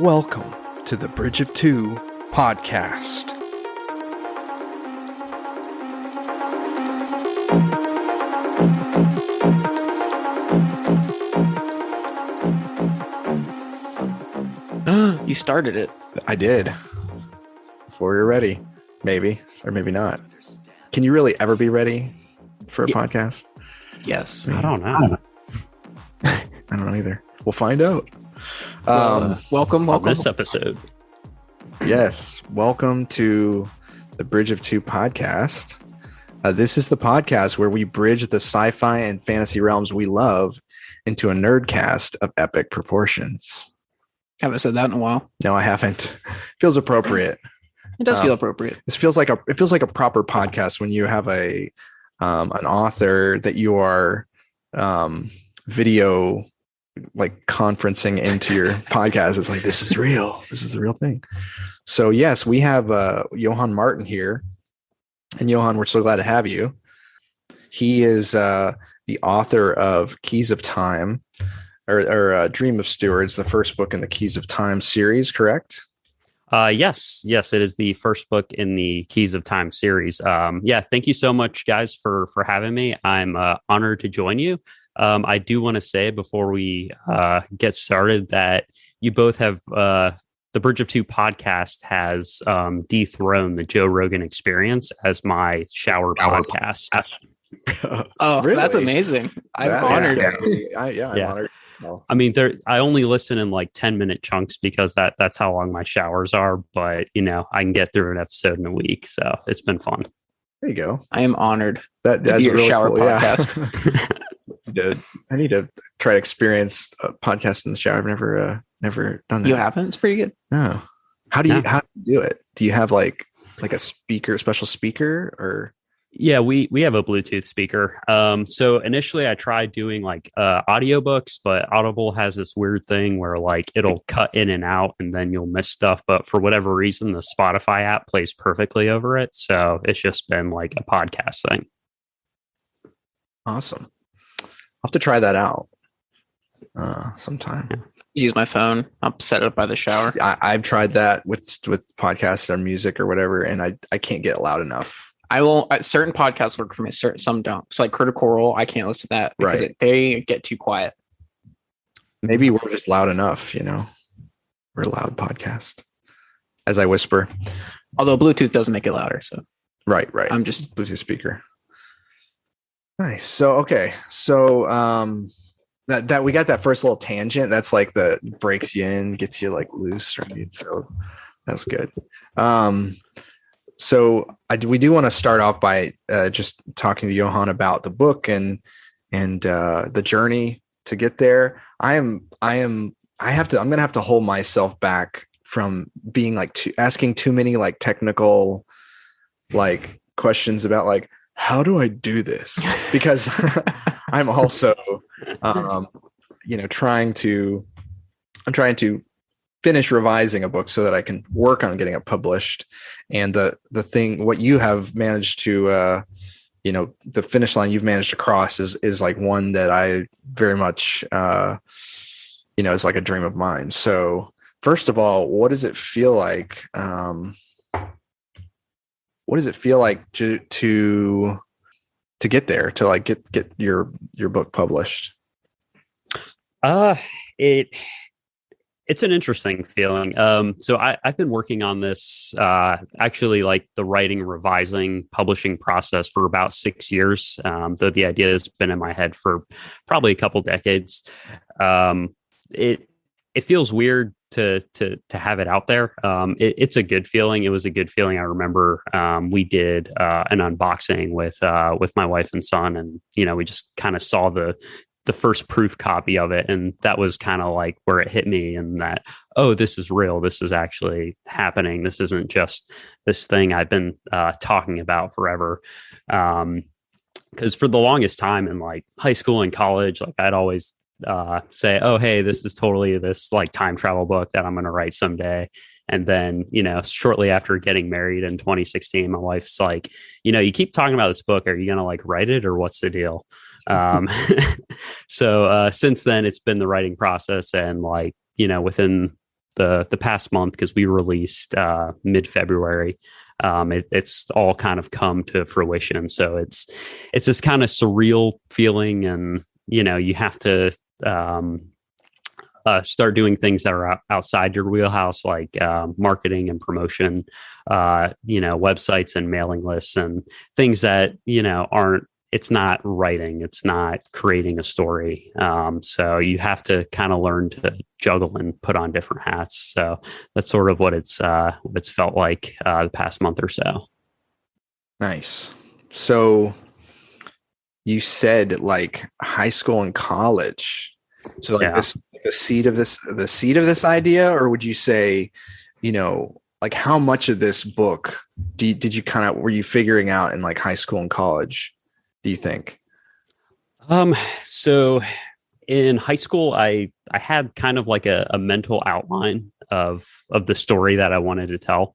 Welcome to the Bridge of Two podcast. You started it. I did. Before you're ready. Maybe, or maybe not. Can you really ever be ready for a podcast? Yes. I don't know. I don't know either. We'll find out. Welcome On this episode. Yes. Welcome to the Bridge of Two podcast. This is the podcast where we bridge the sci-fi and fantasy realms we love into a nerdcast of epic proportions. Haven't said that in a while. No, I haven't. Feels appropriate. It does feel appropriate. It feels like a proper podcast when you have an author that you are video like conferencing into your podcast. It's like, this is real. This is the real thing. So yes, we have Yohann Martin here. And Yohann, we're so glad to have you. He is the author of Keys of Time, or A Dream of Stewards, the first book in the Keys of Time series, correct? Yes, it is the first book in the Keys of Time series. Thank you so much, guys, for having me. I'm honored to join you. I do want to say before we get started that you both have the Bridge of Two podcast has dethroned the Joe Rogan Experience as my shower podcast. Oh, Really? That's amazing. I'm honored. I'm honored. I mean, I only listen in like 10-minute chunks because that's how long my showers are. But, I can get through an episode in a week. So it's been fun. There you go. I am honored That's to be your really shower cool, podcast. Yeah. I need to try to experience a podcast in the shower. I've never done that. You haven't? It's pretty good. No. How do you do it? Do you have like a special speaker, or? Yeah, we have a Bluetooth speaker. So initially I tried doing like audiobooks, but Audible has this weird thing where like it'll cut in and out and then you'll miss stuff. But for whatever reason, the Spotify app plays perfectly over it. So it's just been like a podcast thing. Awesome. I'll have to try that out sometime. Just use my phone. I'll set it up by the shower. I've tried that with podcasts or music or whatever, and I can't get loud enough. I will. Certain podcasts work for me. Some don't. It's like Critical Role. I can't listen to that because they get too quiet. Maybe we're just loud enough. We're a loud podcast. As I whisper. Although Bluetooth doesn't make it louder. So right. I'm just Bluetooth speaker. Nice. So okay. So that we got that first little tangent. That's like the breaks you in, gets you like loose, right? So that's good. So we do want to start off by just talking to Yohann about the book and the journey to get there. I'm gonna have to hold myself back from being like asking too many like technical like questions about like, how do I do this? Because I'm also trying to finish revising a book so that I can work on getting it published. And what you have managed to, the finish line you've managed to cross is like one that I very much, is like a dream of mine. So first of all, what does it feel like? What does it feel like to get there, to like get your book published? It's an interesting feeling. So I've been working on this, actually like the writing, revising, publishing process for about 6 years. Though the idea has been in my head for probably a couple decades. It feels weird to have it out there. It's a good feeling. It was a good feeling. I remember we did an unboxing with my wife and son, and we just kind of saw the first proof copy of it. And that was kind of like where it hit me, and that, oh, this is real. This is actually happening. This isn't just this thing I've been talking about forever. Because for the longest time in like high school and college, like I'd always say, oh, hey, this is totally this like time travel book that I'm going to write someday. And then, shortly after getting married in 2016, my wife's like, you keep talking about this book. Are you going to like write it, or what's the deal? So since then, it's been the writing process, and like, within the past month, because we released mid-February. It's all kind of come to fruition. So it's this kind of surreal feeling, and you have to start doing things that are outside your wheelhouse, like marketing and promotion, websites and mailing lists, and things that aren't. It's not writing, it's not creating a story. So you have to kind of learn to juggle and put on different hats. So that's sort of what it's felt like the past month or so. Nice. So you said like high school and college. So like the seed of this idea, or would you say, like how much of this book were you figuring out in like high school and college? Do you think? So in high school, I had kind of like a mental outline of the story that I wanted to tell.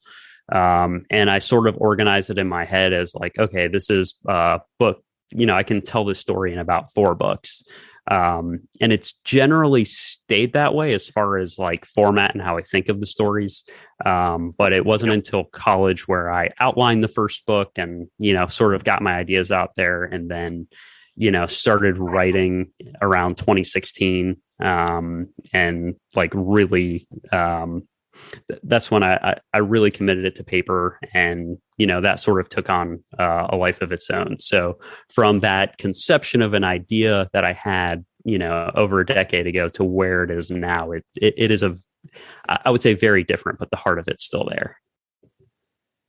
And I sort of organized it in my head as like, okay, this is a book, I can tell this story in about 4 books. And it's generally stayed that way as far as like format and how I think of the stories. But it wasn't until college where I outlined the first book and, sort of got my ideas out there, and then, started writing around 2016. And like really, that's when I really committed it to paper, and that sort of took on a life of its own. So from that conception of an idea that I had over a decade ago to where it is now, it is I would say very different, but the heart of it's still there.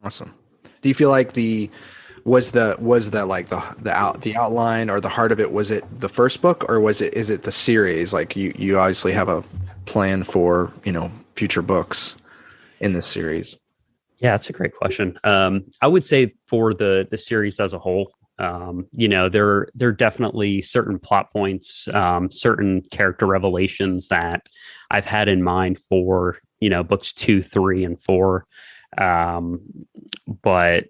Awesome. Do you feel like was that like the outline or the heart of it, was it the first book, or is it the series? Like you obviously have a plan for future books in this series. Yeah, that's a great question. I would say for the series as a whole, there are definitely certain plot points, certain character revelations that I've had in mind for books 2, 3, and 4. But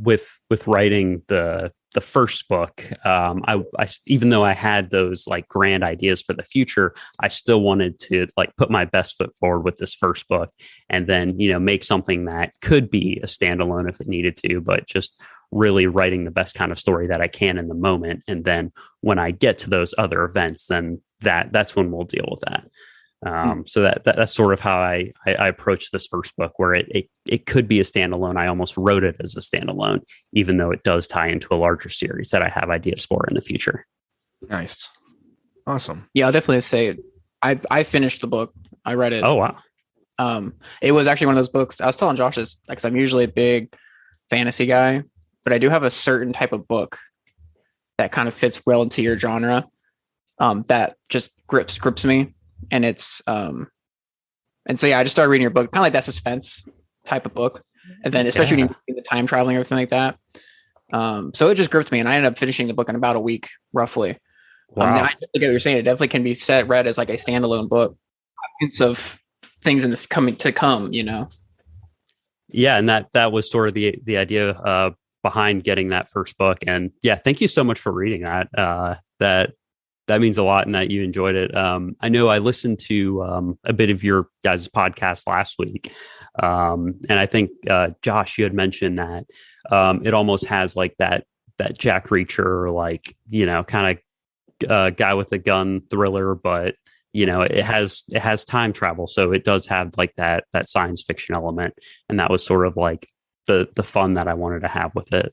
with writing the first book, I even though I had those like grand ideas for the future, I still wanted to like put my best foot forward with this first book, and then make something that could be a standalone if it needed to, but just really writing the best kind of story that I can in the moment. And then when I get to those other events, then that's when we'll deal with that. So that's sort of how I approached this first book, where it could be a standalone. I almost wrote it as a standalone, even though it does tie into a larger series that I have ideas for in the future. Nice. Awesome. Yeah, I'll definitely say I finished the book. I read it. Oh, wow. It was actually one of those books. I was telling Josh this, because I'm usually a big fantasy guy, but I do have a certain type of book that kind of fits well into your genre, that just grips me. And it's and so I just started reading your book, kind of like that suspense type of book, and then especially when you see the time traveling and everything like that. So it just gripped me, and I ended up finishing the book in about a week, roughly. Wow. I get what you're saying. It definitely can be read as like a standalone book. Hints of things coming to come. Yeah, and that was sort of the idea behind getting that first book. And yeah, thank you so much for reading that. That means a lot, and that you enjoyed it. I know I listened to a bit of your guys' podcast last week. And I think, Josh, you had mentioned that it almost has like that Jack Reacher, like, kind of guy with a gun thriller, but, it has time travel. So it does have like that science fiction element. And that was sort of like the fun that I wanted to have with it.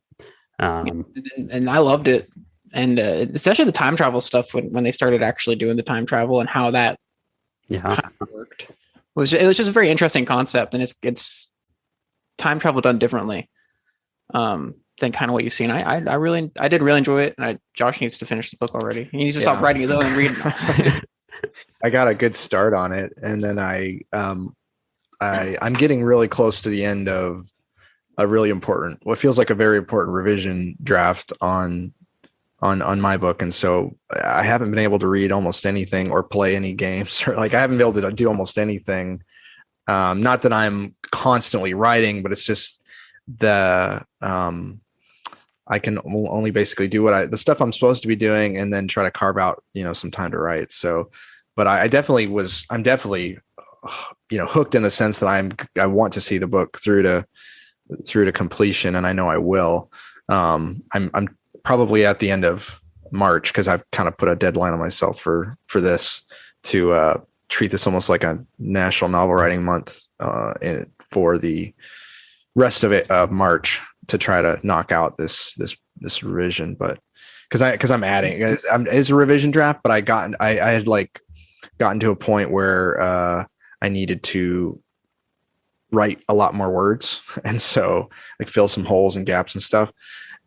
And I loved it. And especially the time travel stuff, when they started actually doing the time travel and how that kind of worked, it was just a very interesting concept. And it's time travel done differently than kind of what you've seen. I did really enjoy it. And Josh needs to finish the book already. He needs to stop writing his own and read. I got a good start on it, and then I'm getting really close to the end of what feels like a very important revision draft on my book. And so I haven't been able to read almost anything or play any games, or like I haven't been able to do almost anything. Not that I'm constantly writing, but it's just I can only basically do the stuff I'm supposed to be doing, and then try to carve out, some time to write. So I definitely I'm definitely, hooked in the sense that I want to see the book through to completion, and I know I will. I'm probably at the end of March, because I've kind of put a deadline on myself for this to treat this almost like a National Novel Writing Month for the rest of it of March, to try to knock out this revision. But because I'm adding, it's a revision draft, but I had like gotten to a point where I needed to write a lot more words, and so like fill some holes and gaps and stuff.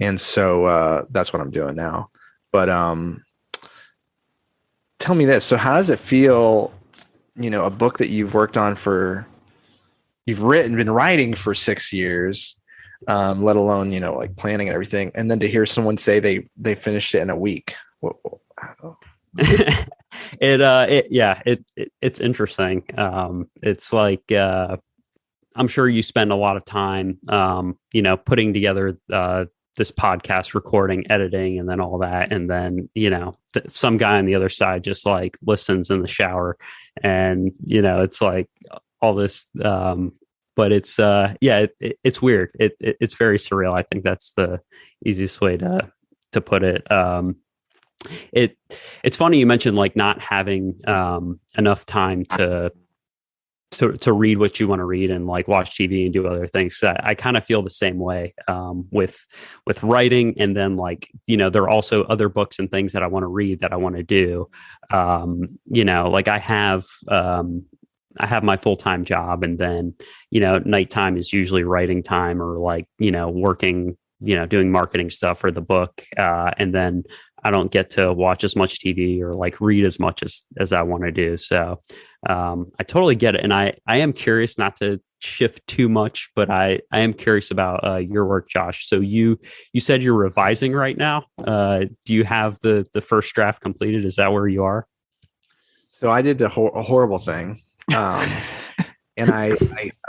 And so that's what I'm doing now. But tell me this. So how does it feel, a book that you've worked on been writing for 6 years, let alone, like planning and everything, and then to hear someone say they finished it in a week? It's interesting. It's like, I'm sure you spend a lot of time, putting together this podcast recording, editing, and then all that. And then, some guy on the other side just like listens in the shower, and, it's like all this, but it's, it's weird. It's very surreal. I think that's the easiest way to put it. It's funny you mentioned like not having enough time to read what you want to read and like watch TV and do other things. I kind of feel the same way with writing, and then like there are also other books and things that I want to read that I want to do. Like I have my full-time job, and then nighttime is usually writing time, or like working, doing marketing stuff for the book, and then I don't get to watch as much TV or like read as much as I want to do. So I totally get it. And I am curious, not to shift too much, but I am curious about your work, Josh. So you said you're revising right now. Do you have the first draft completed? Is that where you are? So I did a horrible thing. And I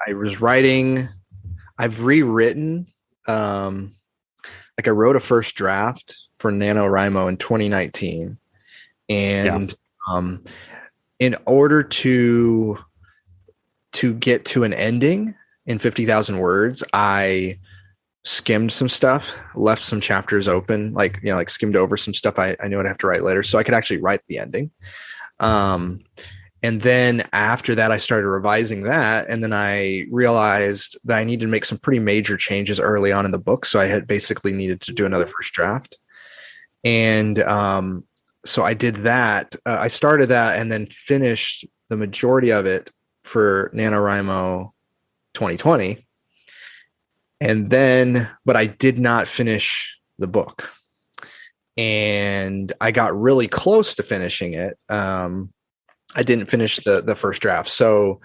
was writing, I've rewritten, like I wrote a first draft for NaNoWriMo in 2019. And in order to get to an ending in 50,000 words, I skimmed some stuff, left some chapters open, like skimmed over some stuff I knew I'd have to write later, so I could actually write the ending. And then after that, I started revising that. And then I realized that I needed to make some pretty major changes early on in the book. So I had basically needed to do another first draft. And so I did that. I started that and then finished the majority of it for NaNoWriMo 2020. And then, but I did not finish the book. And I got really close to finishing it. I didn't finish the first draft. So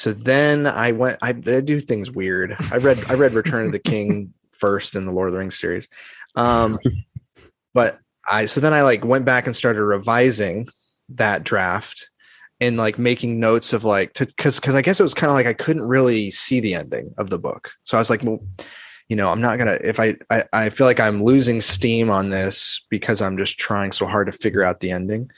then I do things weird. I read Return of the King first in the Lord of the Rings series. But then I like went back and started revising that draft and like making notes of like, cause I guess it was kind of like, I couldn't really see the ending of the book. So I was like, well, I'm not going to, if I feel like I'm losing steam on this because I'm just trying so hard to figure out the ending.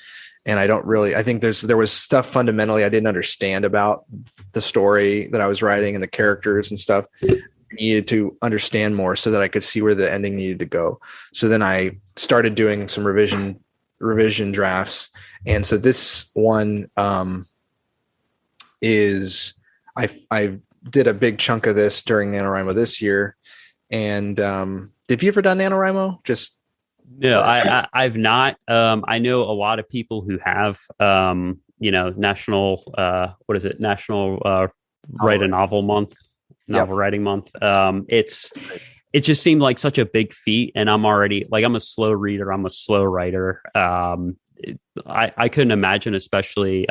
And I think there was stuff fundamentally I didn't understand about the story that I was writing and the characters and stuff. I needed to understand more so that I could see where the ending needed to go. So then I started doing some revision drafts. And so this one is, I did a big chunk of this during NaNoWriMo this year. And have you ever done NaNoWriMo? No, I've not. I know a lot of people who have, national, National Write a Novel Month, Novel Writing Month. It just seemed like such a big feat, and I'm already like, I'm a slow reader. I'm a slow writer. I couldn't imagine, especially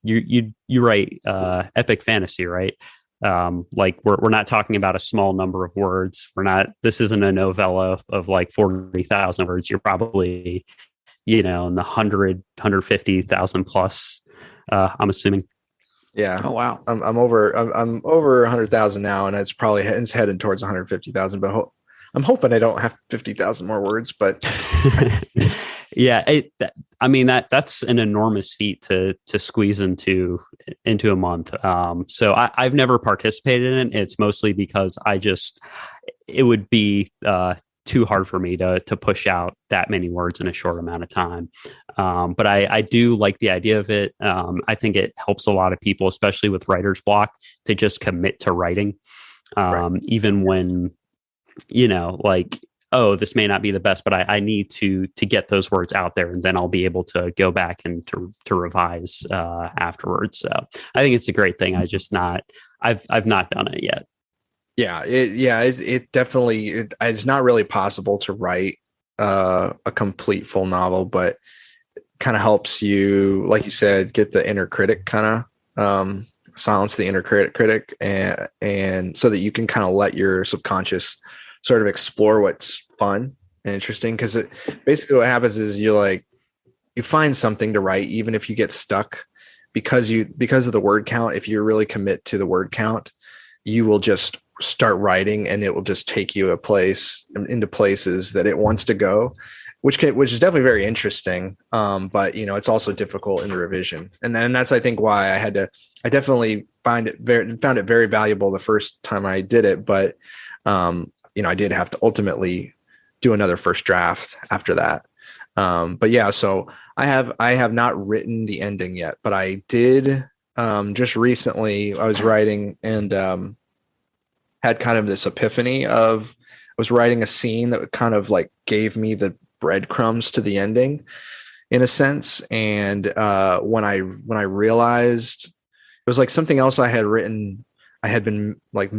you write epic fantasy, right? Like we're not talking about a small number of words. This isn't a novella of like 40,000 words. You're probably, in the 150,000 plus, I'm assuming. Yeah. Oh, wow. I'm over 100,000 now, and it's headed towards 150,000, but I'm hoping I don't have 50,000 more words, but Yeah, I mean that's an enormous feat to squeeze into a month. So I've never participated in it. It's mostly because it would be too hard for me to push out that many words in a short amount of time. But I do like the idea of it. I think it helps a lot of people, especially with writer's block, to just commit to writing, Right. even when, like, oh, this may not be the best, but I need to get those words out there, and then I'll be able to go back and to revise afterwards. So I think it's a great thing. I've not done it yet. Yeah, it definitely it's not really possible to write a complete full novel, but kind of helps you, like you said, get the inner critic kind of silence the inner critic, and so that you can kind of let your subconscious sort of explore what's fun and interesting. Because basically what happens is you find something to write, even if you get stuck, because of the word count. If you really commit to the word count, you will just start writing, and it will just take you into places that it wants to go, which is definitely very interesting. But it's also difficult in the revision, and then that's, I think, why I definitely found it very valuable the first time I did it. But I did have to ultimately do another first draft after that. But yeah, so I have not written the ending yet, but I did just recently. I was writing and had kind of this epiphany of I was writing a scene that kind of like gave me the breadcrumbs to the ending in a sense. And when I realized it was like something else I had written, I had been like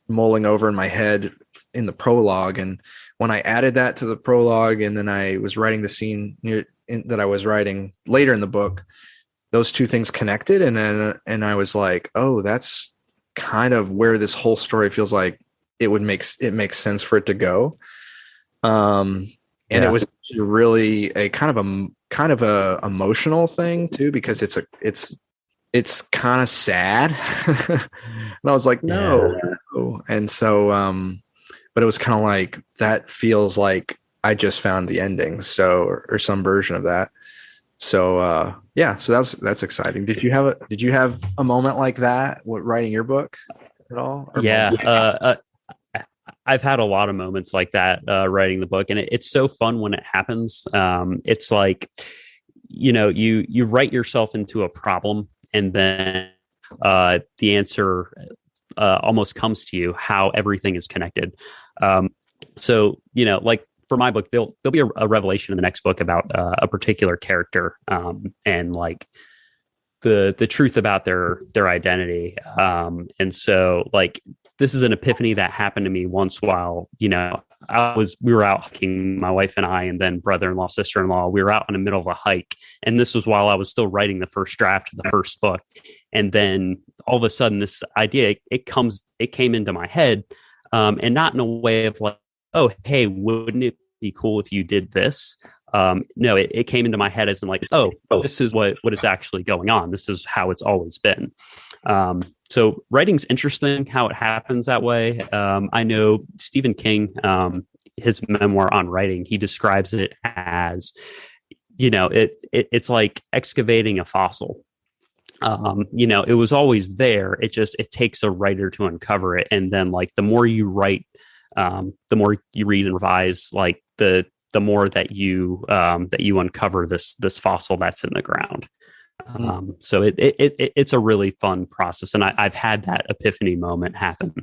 mulling over in my head in the prologue. And when I added that to the prologue, and then I was writing the scene that I was writing later in the book, those two things connected. And I was like, oh, that's kind of where this whole story feels like it makes sense for it to go. And it was really a kind of a emotional thing too, because it's kind of sad. And I was like, no. And so, but it was kind of like, that feels like I just found the ending. So, or some version of that. So, yeah, so that's exciting. Did you have a moment like that writing your book at all? I've had a lot of moments like that writing the book, and it's so fun when it happens. It's like, you write yourself into a problem, and then the answer almost comes to you, how everything is connected. So, like for my book, there'll be a revelation in the next book about a particular character, and like the truth about their identity. And so, like, this is an epiphany that happened to me once while, we were out hiking, my wife and I, and then brother-in-law, sister-in-law. We were out in the middle of a hike, and this was while I was still writing the first draft of the first book. And then all of a sudden, this idea it came into my head, and not in a way of like, oh, hey, wouldn't it be cool if you did this? No, it came into my head as in like, oh, this is what is actually going on. This is how it's always been. So writing's interesting how it happens that way. I know Stephen King, his memoir on writing, he describes it as, it's like excavating a fossil. It was always there. It takes a writer to uncover it. And then like the more you write, the more you read and revise, like the more that you uncover this fossil that's in the ground. So it's a really fun process, and I've had that epiphany moment happen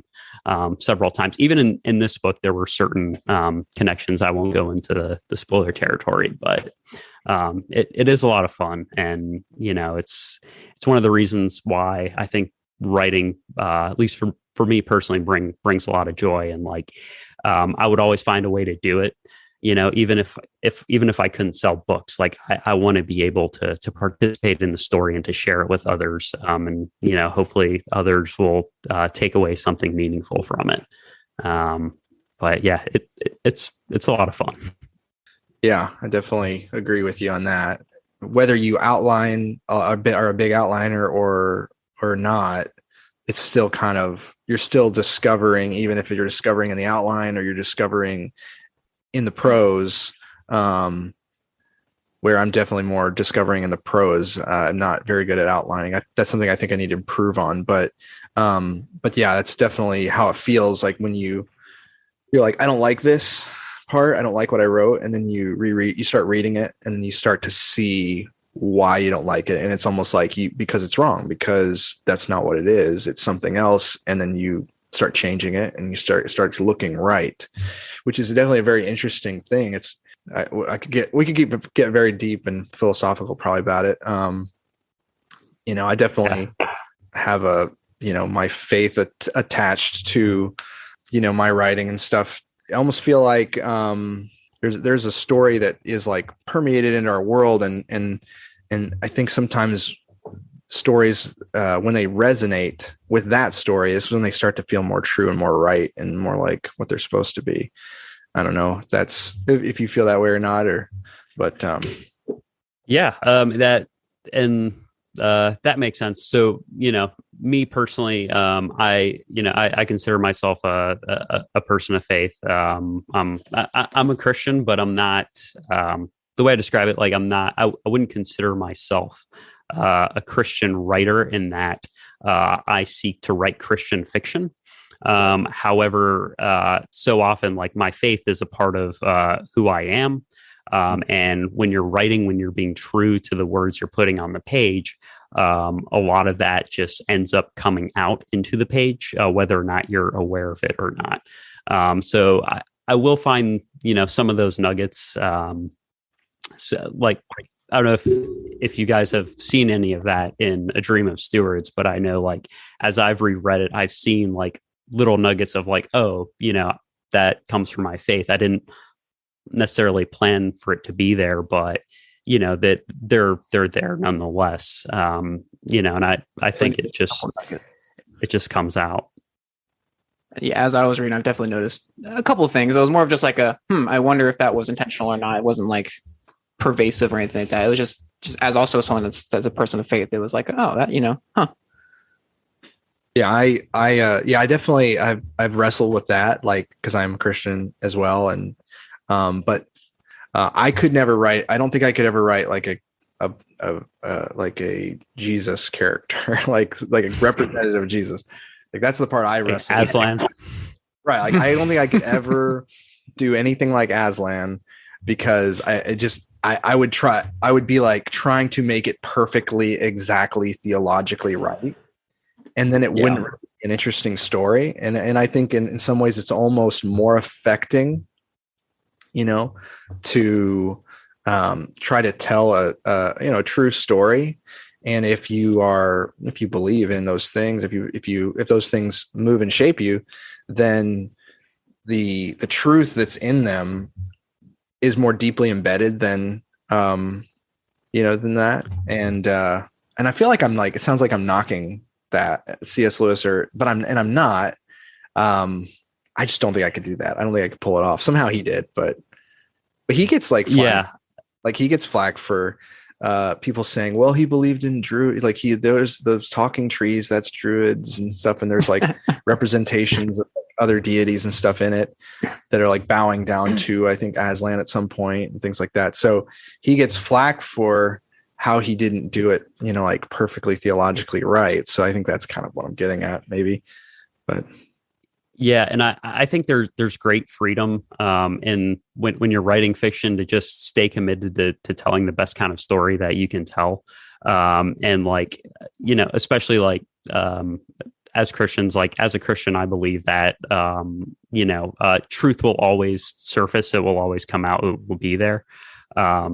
several times. Even in this book, there were certain connections. I won't go into the spoiler territory, but it is a lot of fun, and it's one of the reasons why I think writing, at least for me personally, brings a lot of joy. And like I would always find a way to do it. Even if I couldn't sell books, like I want to be able to participate in the story and to share it with others. And hopefully others will take away something meaningful from it. But yeah, it's a lot of fun. Yeah, I definitely agree with you on that. Whether you outline a bit or a big outliner or not, it's still kind of, you're still discovering, even if you're discovering in the outline or you're discovering in the prose, where I'm definitely more discovering in the prose. I'm not very good at outlining. That's something I think I need to improve on. But yeah, that's definitely how it feels like when you're like, I don't like this part. I don't like what I wrote. And then you start reading it, and then you start to see why you don't like it. And it's almost like because it's wrong, because that's not what it is. It's something else. And then you start changing it, and it starts looking right, which is definitely a very interesting thing. We could get very deep and philosophical probably about it. I definitely have my faith attached to, my writing and stuff. I almost feel like there's a story that is like permeated into our world, and I think sometimes stories, when they resonate with that story, is when they start to feel more true and more right and more like what they're supposed to be. I don't know if you feel that way or not, but that makes sense. So, me personally, I consider myself a person of faith. I'm a Christian, but I'm not, the way I describe it, like I wouldn't consider myself a Christian writer in that I seek to write Christian fiction. However, so often, like, my faith is a part of who I am. And when you're writing, when you're being true to the words you're putting on the page, a lot of that just ends up coming out into the page, whether or not you're aware of it or not. So I will find, some of those nuggets. So, like, I don't know if you guys have seen any of that in A Dream of Stewards, but I know, like, as I've reread it, I've seen like little nuggets of like, oh, that comes from my faith. I didn't necessarily plan for it to be there, but that they're there nonetheless. And I think it just comes out. Yeah, as I was reading, I've definitely noticed a couple of things. It was more of just like I wonder if that was intentional or not. It wasn't like pervasive or anything like that. It was just as also someone that's a person of faith. It was like, oh, that, Yeah, I definitely I've wrestled with that, like, because I'm a Christian as well, and but I could never write. I don't think I could ever write like a Jesus character, like a representative of Jesus. Like, that's the part I wrestle with. Aslan, right? Like, I don't think I could ever do anything like Aslan, because I would be like trying to make it perfectly, exactly theologically right. And then it wouldn't really be an interesting story. And I think in some ways it's almost more affecting, to try to tell a true story. And if you believe in those things, if those things move and shape you, then the truth that's in them is more deeply embedded than that. And I feel like it sounds like I'm knocking that C.S. Lewis, but I'm not. I just don't think I could do that. I don't think I could pull it off. Somehow he did, but he gets like he gets flack for people saying, well, he believed in druid, like there's those talking trees, that's druids and stuff, and there's like representations of other deities and stuff in it that are like bowing down to, I think, Aslan at some point and things like that. So he gets flack for how he didn't do it, like perfectly theologically right. So I think that's kind of what I'm getting at, maybe. But yeah, and I think there's great freedom in when you're writing fiction to just stay committed to telling the best kind of story that you can tell. And like, especially like as Christians, like as a Christian, I believe that truth will always surface, it will always come out, it will be there.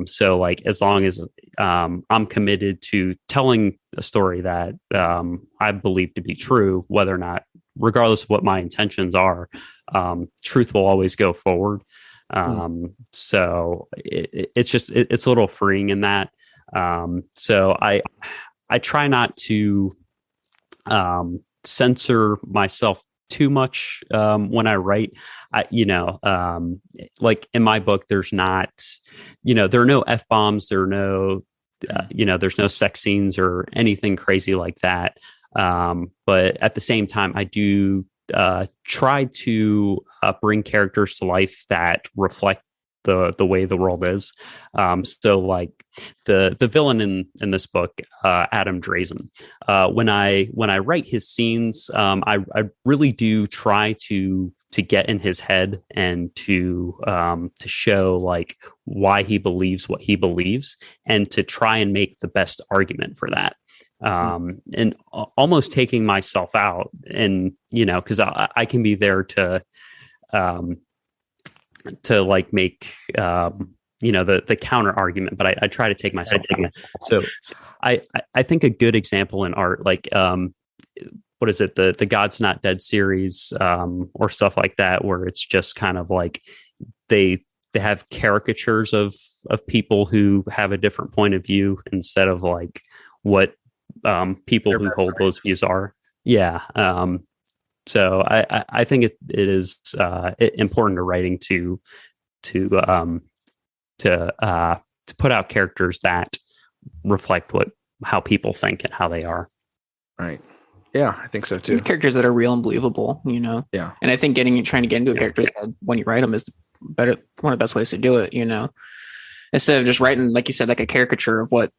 So like, as long as I'm committed to telling a story that I believe to be true, whether or not, regardless of what my intentions are, truth will always go forward. So it's a little freeing in that. So I try not to censor myself too much when I write. Like in my book, there's not, there are no F-bombs, there are no, there's no sex scenes or anything crazy like that. But at the same time, I do try to bring characters to life that reflect the way the world is. So like the villain in this book, Adam Drazen, when I write his scenes, I really do try to get in his head and to show like why he believes what he believes, and to try and make the best argument for that. And almost taking myself out, and because I can be there to like make the counter argument, but I try to take myself out. So I think a good example in art, like what is it, the God's Not Dead series, or stuff like that, where it's just kind of like they have caricatures of people who have a different point of view instead of like what people who hold those views are. Yeah. So I think it is important to writing to put out characters that reflect how people think and how they are. Right. Yeah, I think so too. And characters that are real and believable, Yeah. And I think trying to get into a character's head when you write them is one of the best ways to do it, Instead of just writing, like you said, like a caricature of what,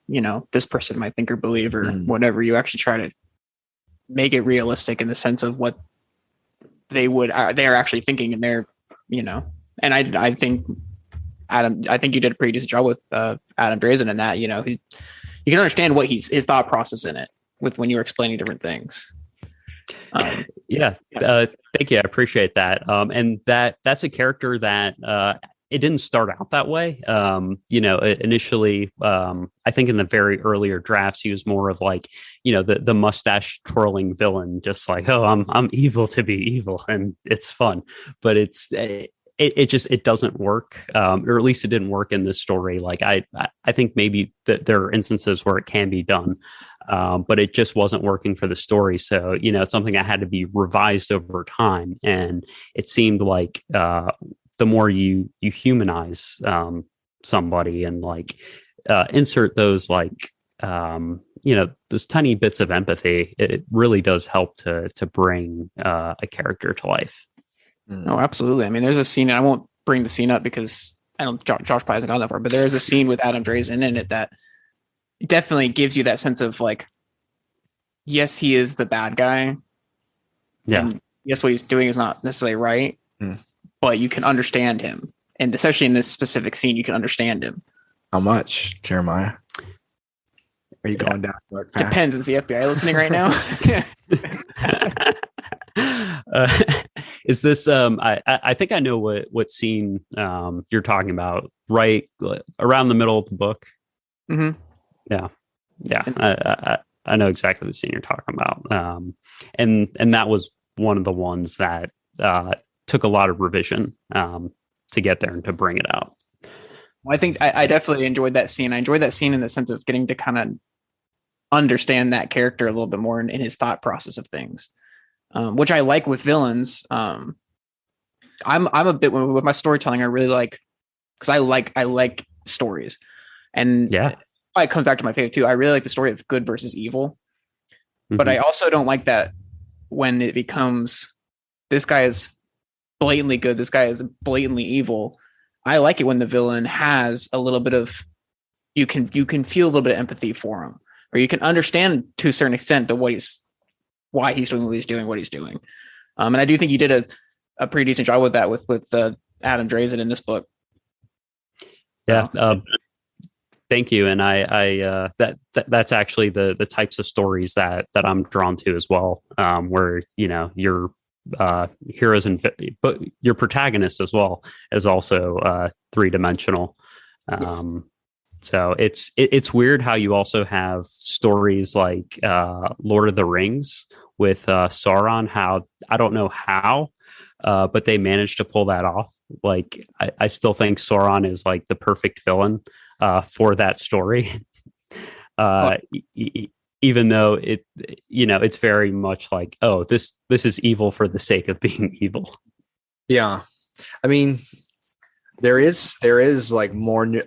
this person might think or believe or whatever, you actually try to make it realistic in the sense of what they're actually thinking, and they're, and I think you did a pretty decent job with Adam Drazen in that, you can understand what his thought process in it with when you were explaining different things. Thank you. I appreciate that. And that's a character that it didn't start out that way. Initially, I think in the very earlier drafts, he was more of like, the mustache twirling villain, just like, oh, I'm evil to be evil, and it's fun. But it doesn't work, or at least it didn't work in this story. Like I think maybe that there are instances where it can be done, but it just wasn't working for the story. So it's something that had to be revised over time, and it seemed like the more you humanize somebody and like insert those like those tiny bits of empathy, it really does help to bring a character to life. Oh, absolutely. I mean, there's a scene, and I won't bring the scene up because I don't. Josh probably hasn't gone that far, but there is a scene with Adam Drazen in it that definitely gives you that sense of like, yes, he is the bad guy. Yeah. And yes, what he's doing is not necessarily right, but you can understand him, and especially in this specific scene, you can understand him. How much, Jeremiah? Are you going down a dark path? Depends. Is the FBI listening right now? Is this I think I know what scene you're talking about, right around the middle of the book. Mm-hmm. Yeah. I know exactly the scene you're talking about, and that was one of the ones that took a lot of revision to get there and to bring it out. Well, I think I definitely enjoyed that scene. I enjoyed that scene in the sense of getting to kind of understand that character a little bit more in his thought process of things, which I like with villains. I'm a bit with my storytelling. I really like, because I like stories, and it comes back to my favorite too. I really like the story of good versus evil, but I also don't like that when it becomes this guy is blatantly good, this guy is blatantly evil. I like it when the villain has a little bit of, you can feel a little bit of empathy for him, or you can understand to a certain extent why he's doing what he's doing. And I do think you did a pretty decent job with that with Adam Drazen in this book. Yeah. Thank you. And that's actually the types of stories that I'm drawn to as well, where, your heroes but your protagonist as well is also three-dimensional. Yes. So it's weird how you also have stories like Lord of the Rings with Sauron. How, I don't know how, but they managed to pull that off. Like I still think Sauron is like the perfect villain for that story. Even though it's very much like, oh, this is evil for the sake of being evil. Yeah, I mean, there is like a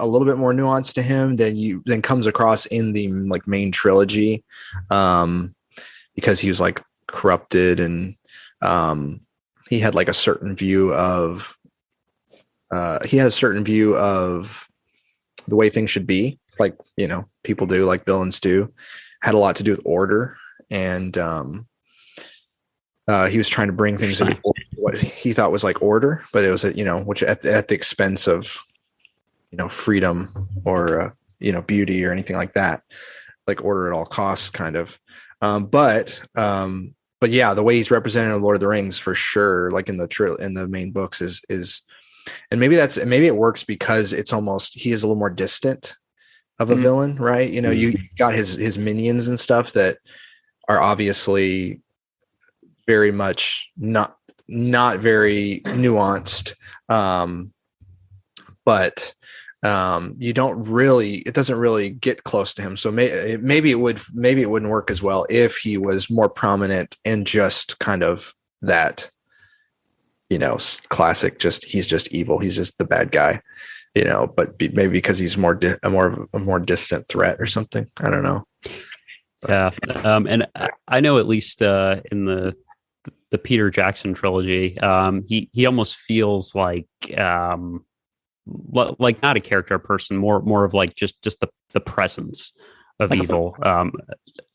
little bit more nuance to him than comes across in the like main trilogy, because he was like corrupted, and he had like a certain view of he has a certain view of the way things should be, like, you know, people do, like villains do. Had a lot to do with order, and he was trying to bring things into what he thought was like order, but it was, you know, which at the expense of, you know, freedom or you know, beauty or anything like that, like order at all costs, kind of. But yeah, the way he's represented in Lord of the Rings, for sure, like in the main books, is, and maybe it works because it's almost, he is a little more distant of a villain, right? You know, you got his minions and stuff that are obviously very much not very nuanced, but you don't really, it doesn't really get close to him. So maybe it wouldn't work as well if he was more prominent and just kind of that, you know, classic, he's just evil, he's just the bad guy, you know, but maybe because he's a more distant threat or something. I don't know. Yeah. And I know, at least in the Peter Jackson trilogy, he almost feels like not a character person, more of like just the presence of evil,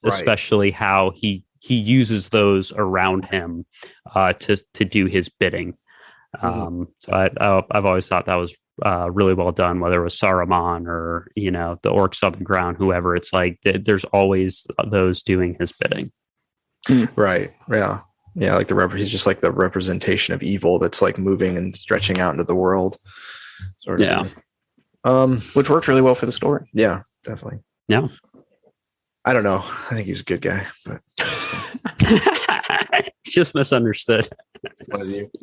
especially how he uses those around him to do his bidding. So I've always thought that was really well done, whether it was Saruman or, you know, the orcs on the ground, whoever. It's like there's always those doing his bidding. Right. Yeah. Yeah. Like he's just like the representation of evil that's like moving and stretching out into the world. Sort of. Yeah. Which works really well for the story. Yeah, definitely. Yeah. I don't know. I think he's a good guy, but just misunderstood.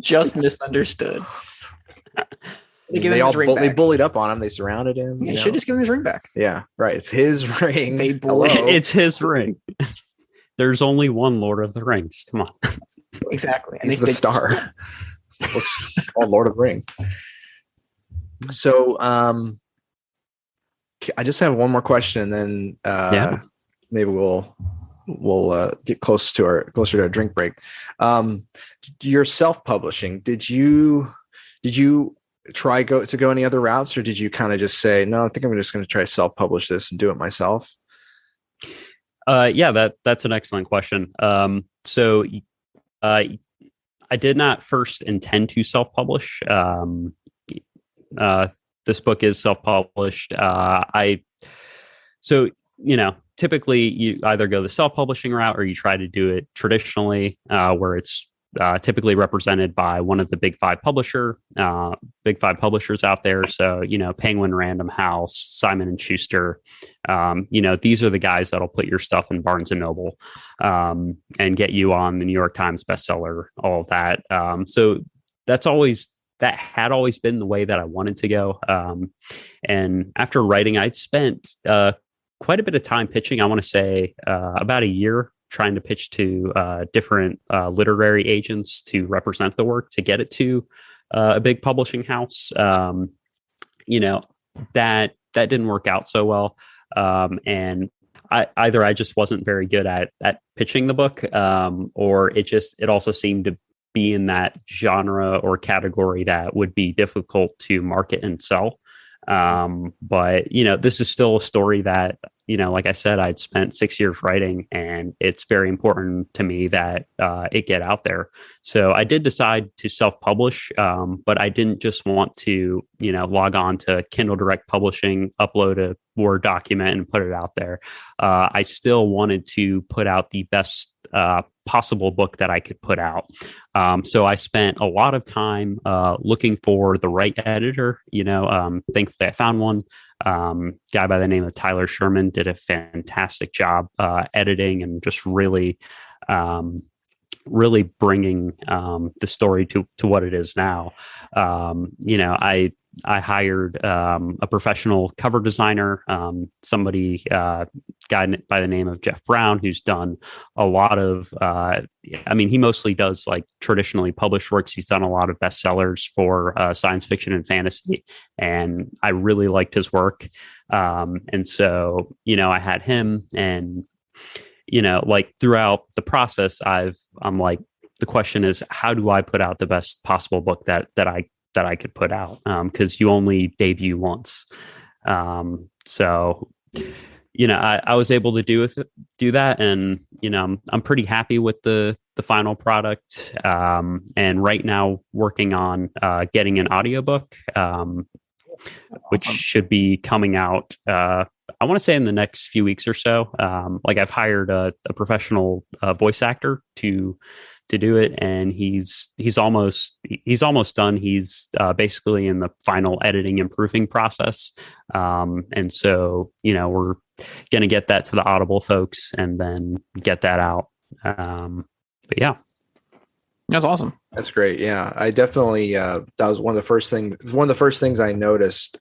Just misunderstood. They bullied up on him. They surrounded him. They should just give him his ring back. Yeah, right. It's his ring. It's his ring. There's only one Lord of the Rings. Come on. Exactly. And he's the star. Looks called Lord of the Rings. So I just have one more question, and then maybe we'll get closer to our drink break. Your self-publishing, did you try to go any other routes, or did you kind of just say, no, I think I'm just going to try to self-publish this and do it myself? Yeah, that's an excellent question. So I did not first intend to self-publish. This book is self-published. So, you know, typically you either go the self-publishing route or you try to do it traditionally, where it's typically represented by one of the big five publishers out there. So, you know, Penguin, Random House, Simon and Schuster, you know, these are the guys that'll put your stuff in Barnes and Noble, and get you on the New York Times bestseller, all of that. So that had always been the way that I wanted to go. And after writing, I'd spent quite a bit of time pitching. I want to say about a year trying to pitch to different literary agents to represent the work, to get it to a big publishing house. You know, that didn't work out so well. And I just wasn't very good at pitching the book, or it also seemed to be in that genre or category that would be difficult to market and sell. But, you know, this is still a story that, you know, like I said, I'd spent 6 years writing, and it's very important to me that it get out there. So I did decide to self-publish, but I didn't just want to, you know, log on to Kindle Direct Publishing, upload a Word document and put it out there. I still wanted to put out the best possible book that I could put out. So I spent a lot of time looking for the right editor. You know, thankfully I found one. Guy by the name of Tyler Sherman did a fantastic job editing and just really bringing the story to what it is now. You know, I hired a professional cover designer, somebody, guy by the name of Jeff Brown, who's done a lot of, I mean, he mostly does like traditionally published works. He's done a lot of bestsellers for science fiction and fantasy, and I really liked his work. And so, you know, I had him, and, you know, like throughout the process, I'm like, the question is, how do I put out the best possible book that I I could put out, because you only debut once. So, I was able to do that, and I'm pretty happy with the final product. And right now working on getting an audiobook, which should be coming out. I want to say in the next few weeks or so. I've hired a professional voice actor to do it, and he's almost done. He's basically in the final editing and proofing process. And so, we're going to get that to the Audible folks and then get that out. But yeah. That's awesome. That's great. Yeah, I definitely, that was one of the first things I noticed,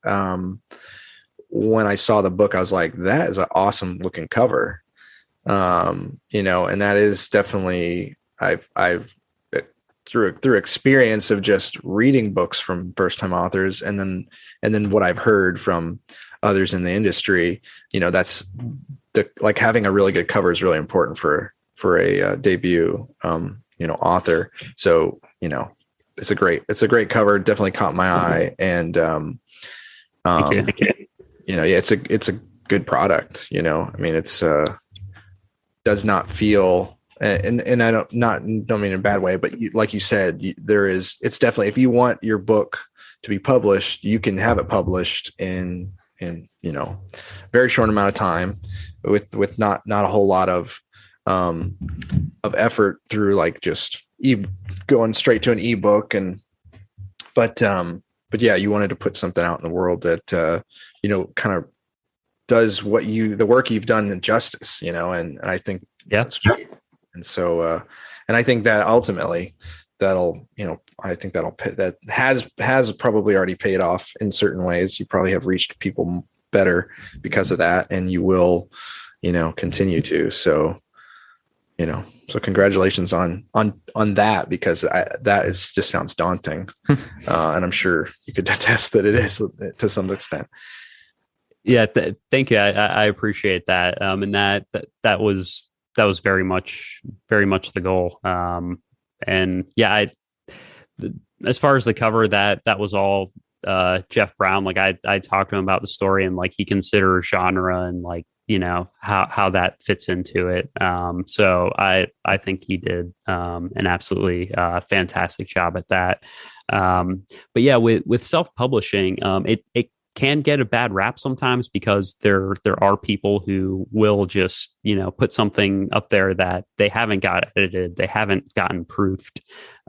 when I saw the book. I was like, that is an awesome looking cover. And that is definitely, I've through experience of just reading books from first time authors, and then what I've heard from others in the industry, that's having a really good cover is really important for a debut, author. So, it's a great cover. Definitely caught my eye. And, Thank you. it's a good product, it's, does not feel, and I don't mean in a bad way, but like you said, it's definitely, if you want your book to be published, you can have it published in very short amount of time with not a whole lot of effort through just going straight to an ebook. But yeah, you wanted to put something out in the world that, kind of does the work you've done in justice, and I think, yeah. And so, and I think that ultimately that has probably already paid off in certain ways. You probably have reached people better because of that, and you will, continue to. So, so congratulations on that, because that just sounds daunting. And I'm sure you could attest that it is to some extent. Yeah. Thank you. I appreciate that. And that was very much the goal. And yeah, as far as the cover, that was all Jeff Brown. I talked to him about the story, and he considers genre and how that fits into it. So I think he did an absolutely fantastic job at that. But yeah, with self-publishing, it can get a bad rap sometimes, because there are people who will just, put something up there that they haven't got edited, they haven't gotten proofed,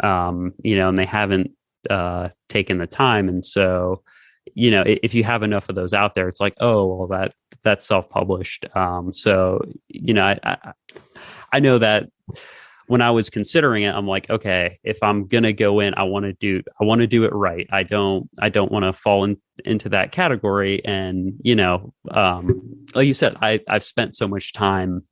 and they haven't taken the time. And so, if you have enough of those out there, it's like, oh, well, that's self-published. So, I know that when I was considering it, I'm like, okay, if I'm going to go in, I want to do it right. I don't want to fall into that category. And, like you said, I've spent so much time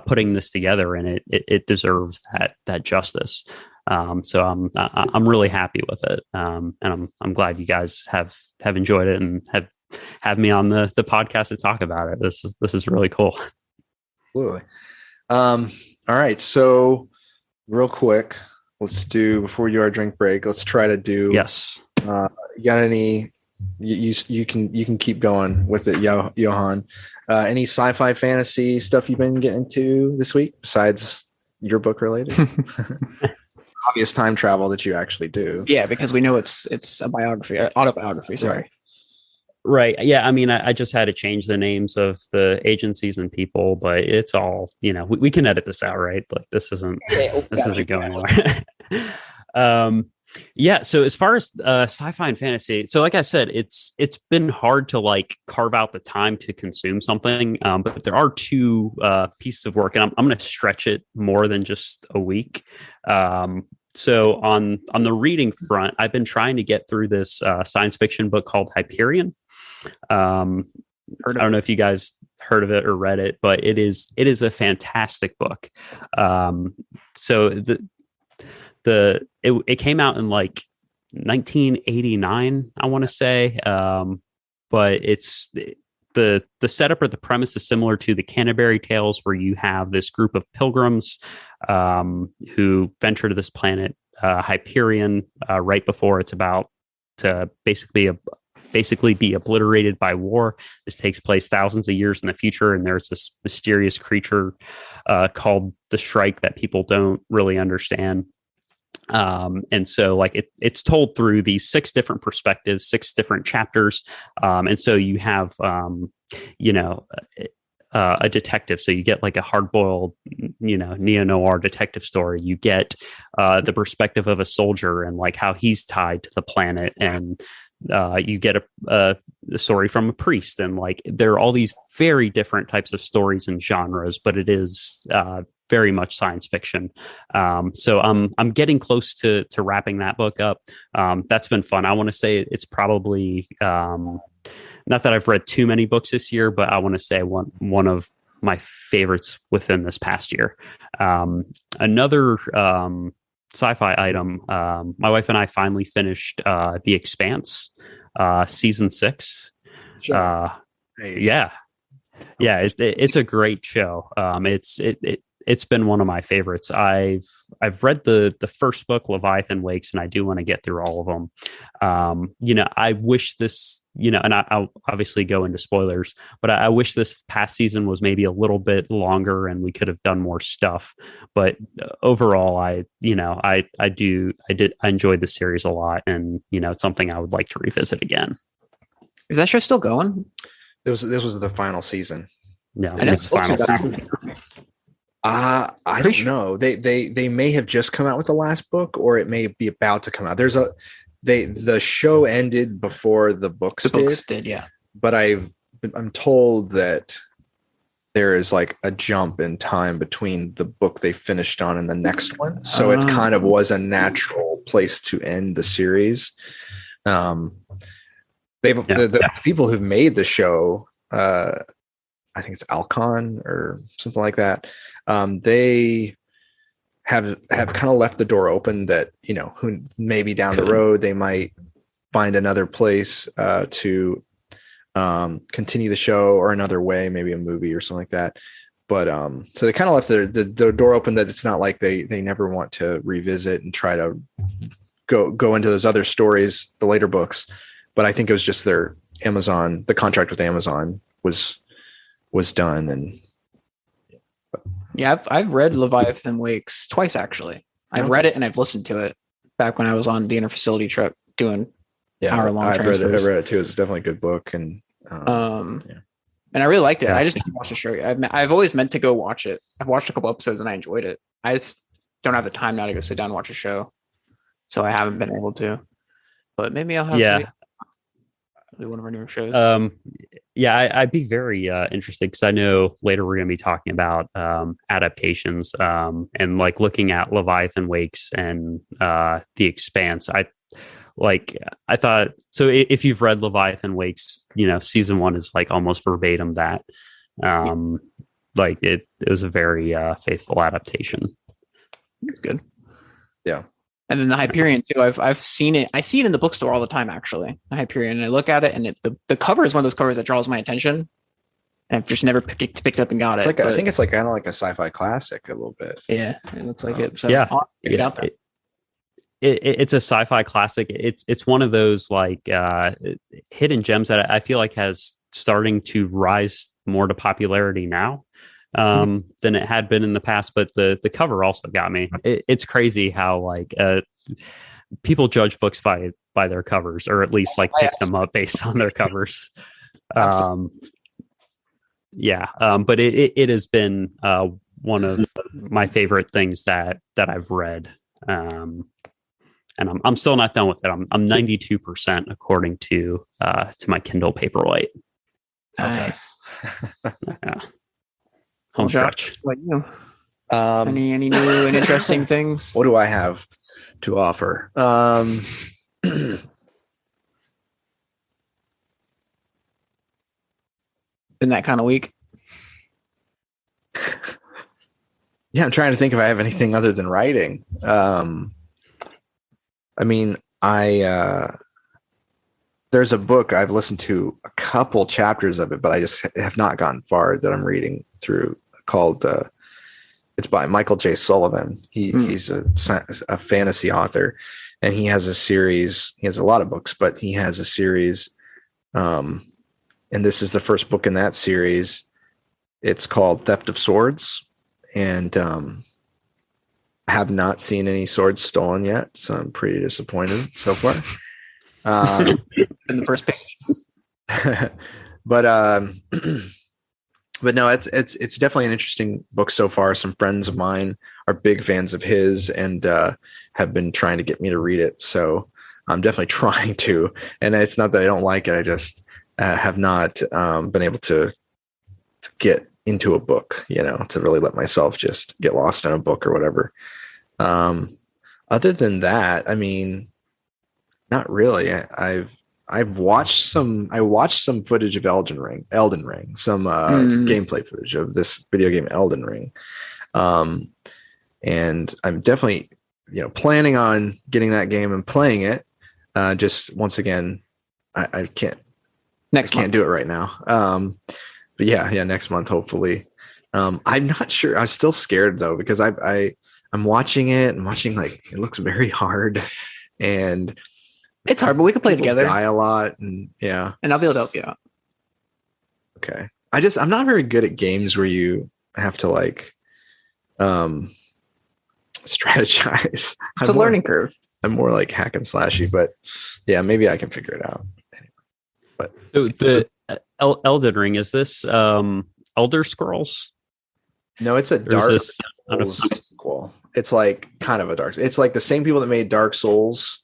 putting this together, and it deserves that justice. So I'm really happy with it. And I'm glad you guys have enjoyed it and have me on the podcast to talk about it. This is really cool. Absolutely. All right. So real quick, let's do, before we do our drink break, let's try to do, yes. You got any, you can keep going with it. Yohann, any sci-fi fantasy stuff you've been getting into this week besides your book related? Obvious time travel that you actually do. Yeah. Because we know it's a biography, autobiography. Sorry. Right. Yeah. I mean, I just had to change the names of the agencies and people, but it's all, we can edit this out, right? This isn't going anywhere. Yeah. So as far as sci-fi and fantasy, so like I said, it's been hard to carve out the time to consume something. But there are two pieces of work, and I'm going to stretch it more than just a week. So on the reading front, I've been trying to get through this science fiction book called Hyperion. I don't know if you guys heard of it or read it, but it is a fantastic book. So it came out in 1989, I want to say. But it's the setup or the premise is similar to the Canterbury Tales, where you have this group of pilgrims who venture to this planet Hyperion right before it's about to basically be obliterated by war. This takes place thousands of years in the future, and there's this mysterious creature called the Shrike that people don't really understand. And so like it's told through these 6 different perspectives, 6 different chapters. And so you have, a detective. So you get like a hard-boiled, neo-noir detective story. You get the perspective of a soldier and like how he's tied to the planet. And you get a story from a priest. And like there are all these very different types of stories and genres, but it is very much science fiction. So I'm getting close to wrapping that book up. That's been fun. I want to say it's probably not that I've read too many books this year, but I want to say one of my favorites within this past year. Another sci-fi item. My wife and I finally finished The Expanse, season 6. Nice. Yeah. It's a great show. It's been one of my favorites. I've read the first book, Leviathan Wakes, and I do want to get through all of them. I wish this, and I'll obviously go into spoilers, but I wish this past season was maybe a little bit longer and we could have done more stuff. But overall, I enjoyed the series a lot, and it's something I would like to revisit again. Is that show still going? This was the final season. Yeah, and it's final season. I don't know. They may have just come out with the last book, or it may be about to come out. The show ended before the books did, yeah. But I'm told that there is like a jump in time between the book they finished on and the next one, so it kind of was a natural place to end the series. The people who've made the show, I think it's Alcon or something like that. They have kind of left the door open that, who maybe down the road they might find another place to continue the show, or another way, maybe a movie or something like that. But so they kind of left the door open that it's not like they never want to revisit and try to go into those other stories, the later books. But I think it was just the contract with Amazon was done. And yeah, I've read Leviathan Wakes twice, actually. I've read it and I've listened to it back when I was on the interfacility trip doing hour-long transfers. I've read it too. It's definitely a good book, and and I really liked it. I just didn't watch the show. I've always meant to go watch it. I've watched a couple episodes and I enjoyed it. I just don't have the time now to go sit down and watch a show, so I haven't been able to. But maybe I'll have one of our newer shows. I'd be very interested, because I know later we're going to be talking about adaptations, and like looking at Leviathan Wakes and The Expanse. I thought, so if you've read Leviathan Wakes, season 1 is like almost verbatim that. Like it was a very faithful adaptation. It's good. Yeah. And then the Hyperion too. I've seen it. I see it in the bookstore all the time, actually. The Hyperion, and I look at it, and the cover is one of those covers that draws my attention. And I've just never picked it up and got it. I think it's like kind of like a sci-fi classic a little bit. Yeah, it looks like it. So it's a sci-fi classic. It's one of those like hidden gems that I feel like has starting to rise more to popularity now than it had been in the past. But the cover also got me. It's crazy how like people judge books by their covers, or at least like pick them up based on their covers. But it has been one of my favorite things that I've read. And I'm still not done with it. I'm 92% according to my Kindle Paperwhite. Nice. Yeah. Home stretch. What you? Any new and interesting things? What do I have to offer? Been that kind of week? Yeah, I'm trying to think if I have anything other than writing. I mean, there's a book I've listened to a couple chapters of it, but I just have not gotten far, that I'm reading through, called it's by Michael J. Sullivan. He's a fantasy author, and he has a series. He has a lot of books, but he has a series. And this is the first book in that series. It's called Theft of Swords, and I have not seen any swords stolen yet, so I'm pretty disappointed so far. In the first page. but but no, it's definitely an interesting book so far. Some friends of mine are big fans of his and have been trying to get me to read it. So I'm definitely trying to. And it's not that I don't like it. I just have not been able to get into a book, to really let myself just get lost in a book or whatever. Other than that, I mean, not really. I've watched some footage of Elden Ring, some gameplay footage of this video game Elden Ring. And I'm definitely, planning on getting that game and playing it. Just once again, I can't do it right now. But yeah, next month, hopefully. I'm not sure. I'm still scared though, because I'm watching it and watching, like, it looks very hard and it's hard, but we can play together. Die a lot, and yeah. And I'll be able to help you out. Okay. I'm not very good at games where you have to like strategize. It's a learning curve. I'm more like hack and slashy, but yeah, maybe I can figure it out. Anyway. But so the Elden Ring, is this Elder Scrolls? No, it's a Dark Souls sequel. It's like kind of a Dark. It's like the same people that made Dark Souls.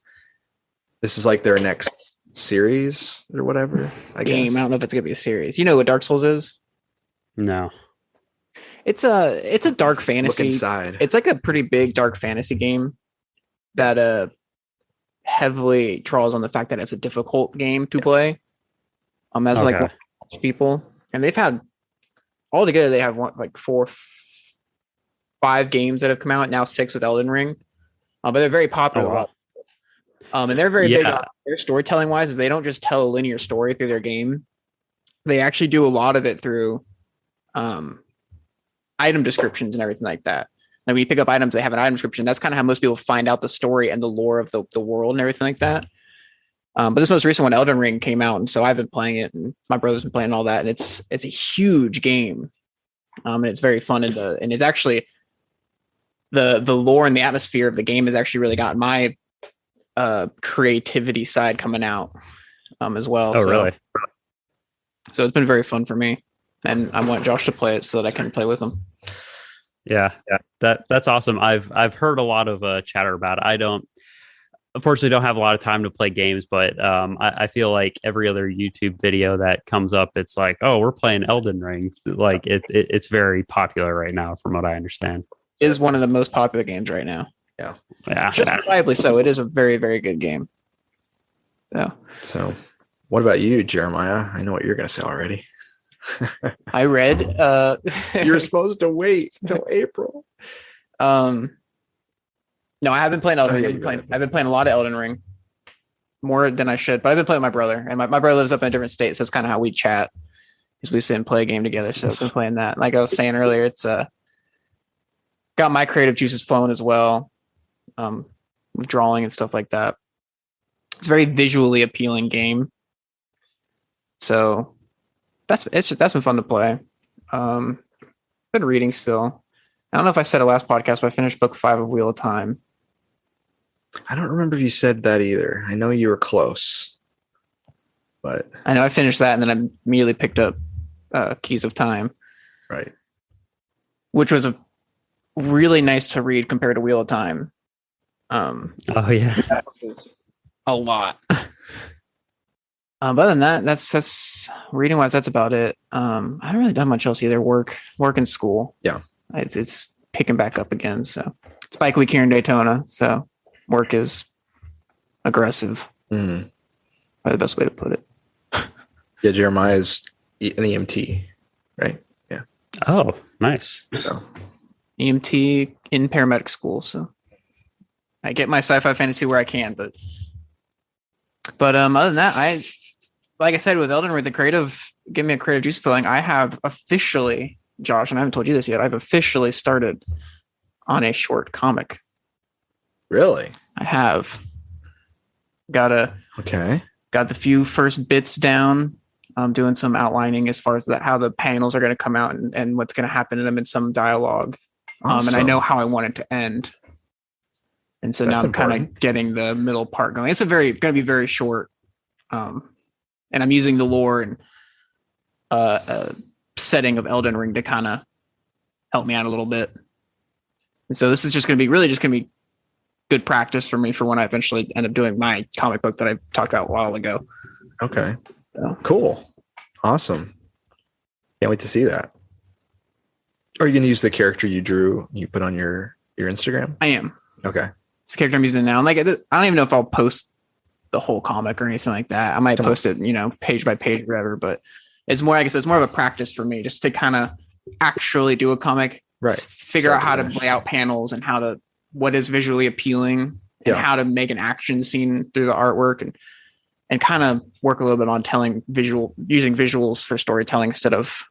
This is like their next series or whatever. I guess. I don't know if it's gonna be a series. You know what Dark Souls is? No. It's a dark fantasy. Look inside. It's like a pretty big dark fantasy game that heavily draws on the fact that it's a difficult game to play. As like people, and they've had altogether they have like 5 games that have come out now, 6 with Elden Ring, but they're very popular. Oh, wow. And they're very big on their storytelling wise, is they don't just tell a linear story through their game. They actually do a lot of it through item descriptions and everything like that. And when you pick up items, they have an item description. That's kind of how most people find out the story and the lore of the world and everything like that. But this most recent one, Elden Ring, came out, and so I've been playing it, and my brother's been playing all that, and it's a huge game, and it's very fun, and it's actually the lore and the atmosphere of the game has actually really gotten my creativity side coming out as well. Oh, really? So it's been very fun for me, and I want Josh to play it so that I can play with him. Yeah, that's awesome. I've heard a lot of chatter about it. Unfortunately, don't have a lot of time to play games, but I feel like every other YouTube video that comes up, it's like, oh, we're playing Elden Ring. Like it's very popular right now, from what I understand. It is one of the most popular games right now. Yeah, justifiably so. It is a very, very good game. So what about you, Jeremiah? I know what you're going to say already. I read. You're supposed to wait until April. No, I have been playing Elden Ring. I've been playing a lot of Elden Ring, more than I should. But I've been playing with my brother, and my brother lives up in a different state, so that's kind of how we chat, is we sit and play a game together. So I've been playing that. Like I was saying earlier, it's got my creative juices flowing as well, with drawing and stuff like that. It's a very visually appealing game, so that's been fun to play. Been reading still. I don't know if I said it last podcast, but I finished book 5 of Wheel of Time. I don't remember if you said that either. I know you were close, but I know I finished that, and then I immediately picked up Keys of Time, right? Which was really nice to read compared to Wheel of Time. Oh yeah, that was a lot. But other than that, that's reading wise. That's about it. I haven't really done much else either. Work and school. Yeah, it's picking back up again. So it's Bike Week here in Daytona. So work is aggressive. Mm-hmm. Probably the best way to put it. Yeah, Jeremiah's an EMT, right? Yeah. Oh, nice. So EMT in paramedic school. So I get my sci-fi fantasy where I can, but other than that, like I said, with Elden Ring, give me a creative juice filling. I have officially, Josh, and I haven't told you this yet, I've officially started on a short comic. Really? I have. Got Okay. the few first bits down. I'm doing some outlining as far as how the panels are going to come out and what's going to happen in them in some dialogue. Awesome. And I know how I want it to end. And so That's now I'm kind important. of getting the middle part going. It's going to be very short. And I'm using the lore and setting of Elden Ring to kind of help me out a little bit. And so this is just going to be good practice for me for when I eventually end up doing my comic book that I talked about a while ago. Okay. So. Cool. Awesome. Can't wait to see that. Are you going to use the character you put on your Instagram? I am. Okay. It's the character I'm using now. I'm like, I don't even know if I'll post the whole comic or anything like that. I might post it, page by page or whatever, but it's more, I guess it's more of a practice for me just to kind of actually do a comic, right? Figure out how to lay out panels and what is visually appealing and how to make an action scene through the artwork and kind of work a little bit on using visuals for storytelling instead of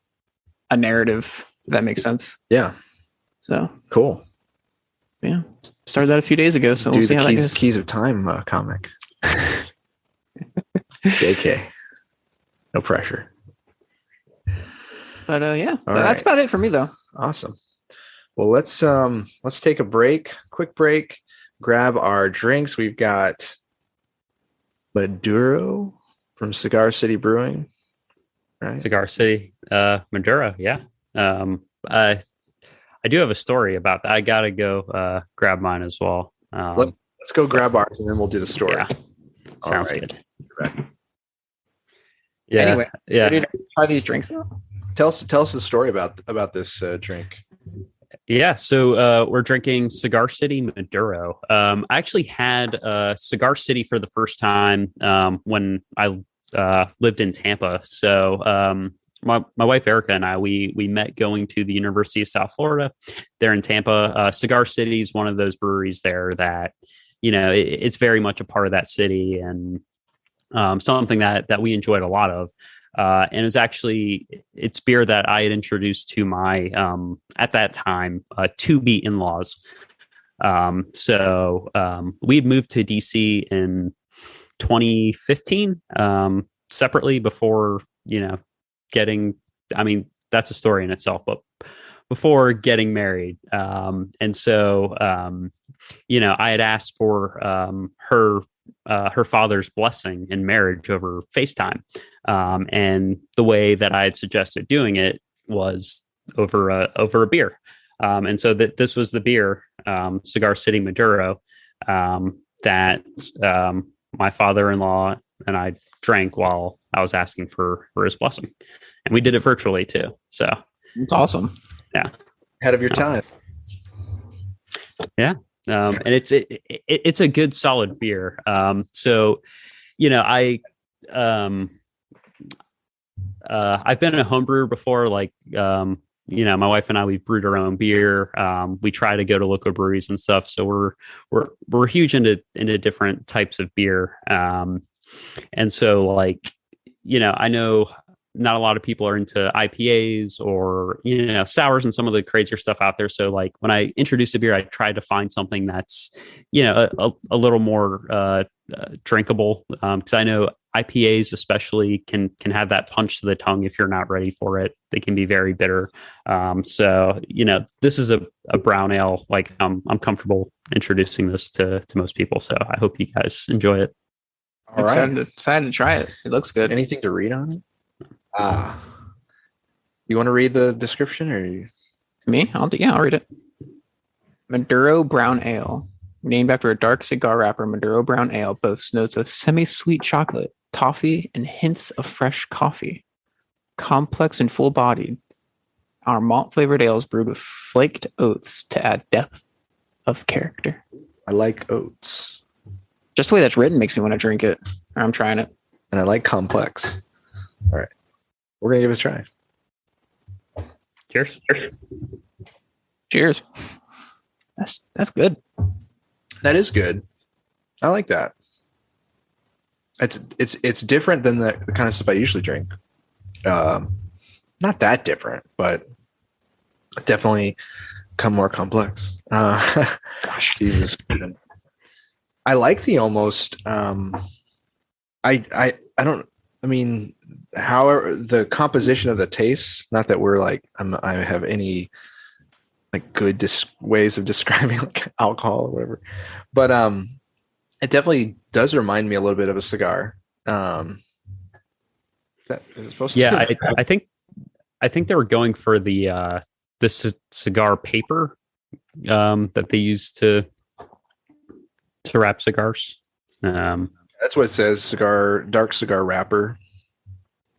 a narrative, if that makes sense. Yeah. So cool. Yeah. Started that a few days ago. So we'll see how that goes. Keys of Time comic. JK. No pressure. But that's about it for me though. Awesome. Well, let's take a break, quick break, grab our drinks. We've got Maduro from Cigar City Brewing. Right? Cigar City, Maduro. Yeah. I do have a story about that. I gotta go grab mine as well. Let's go grab ours and then we'll do the story. Yeah. Sounds good. Right. Yeah. Anyway, ready to try these drinks out? Tell us the story about this drink. Yeah, so we're drinking Cigar City Maduro. I actually had Cigar City for the first time when I lived in Tampa. So my wife Erica and I we met going to the University of South Florida there in Tampa. Cigar City is one of those breweries there that it's very much a part of that city and something that we enjoyed a lot of. And it was actually it's beer that I had introduced to my at that time to-be in-laws. So we had moved to DC in 2015 separately before getting. I mean, that's a story in itself, but before getting married. And so I had asked for her father's blessing in marriage over FaceTime. And the way that I had suggested doing it was over a beer. And so this was the beer, Cigar City Maduro, that my father-in-law and I drank while I was asking for his blessing. And we did it virtually too. So it's awesome. Yeah. Ahead of your time. Yeah. And it's a good solid beer. So, I've been a home brewer before, like, my wife and I, we brewed our own beer. We try to go to local breweries and stuff. So we're huge into different types of beer. And so like, I know not a lot of people are into IPAs or, sours and some of the crazier stuff out there. So like when I introduce a beer, I try to find something that's, a little more drinkable. Because I know IPAs especially can have that punch to the tongue if you're not ready for it. They can be very bitter. So, this is a brown ale. Like I'm comfortable introducing this to most people. So I hope you guys enjoy it. All right. Excited to try it. It looks good. Anything to read on it? You want to read the description or you? Me? I'll read it. Maduro Brown Ale. Named after a dark cigar wrapper, Maduro Brown Ale boasts notes of semi-sweet chocolate, toffee, and hints of fresh coffee. Complex and full-bodied, our malt-flavored ale is brewed with flaked oats to add depth of character. I like oats. Just the way that's written makes me want to drink it. Or I'm trying it. And I like complex. All right. We're going to give it a try. Cheers. Cheers. That's good. That is good. I like that. It's different than the kind of stuff I usually drink. Not that different, but definitely come more complex. Gosh, Jesus. I like the almost. I don't. I mean, however, the composition of the taste. Not that we're like I have any like good ways of describing like alcohol or whatever, but it definitely does remind me a little bit of a cigar. That is it supposed Yeah, to. I think they were going for the cigar paper that they use to wrap cigars. That's what it says. Dark cigar wrapper.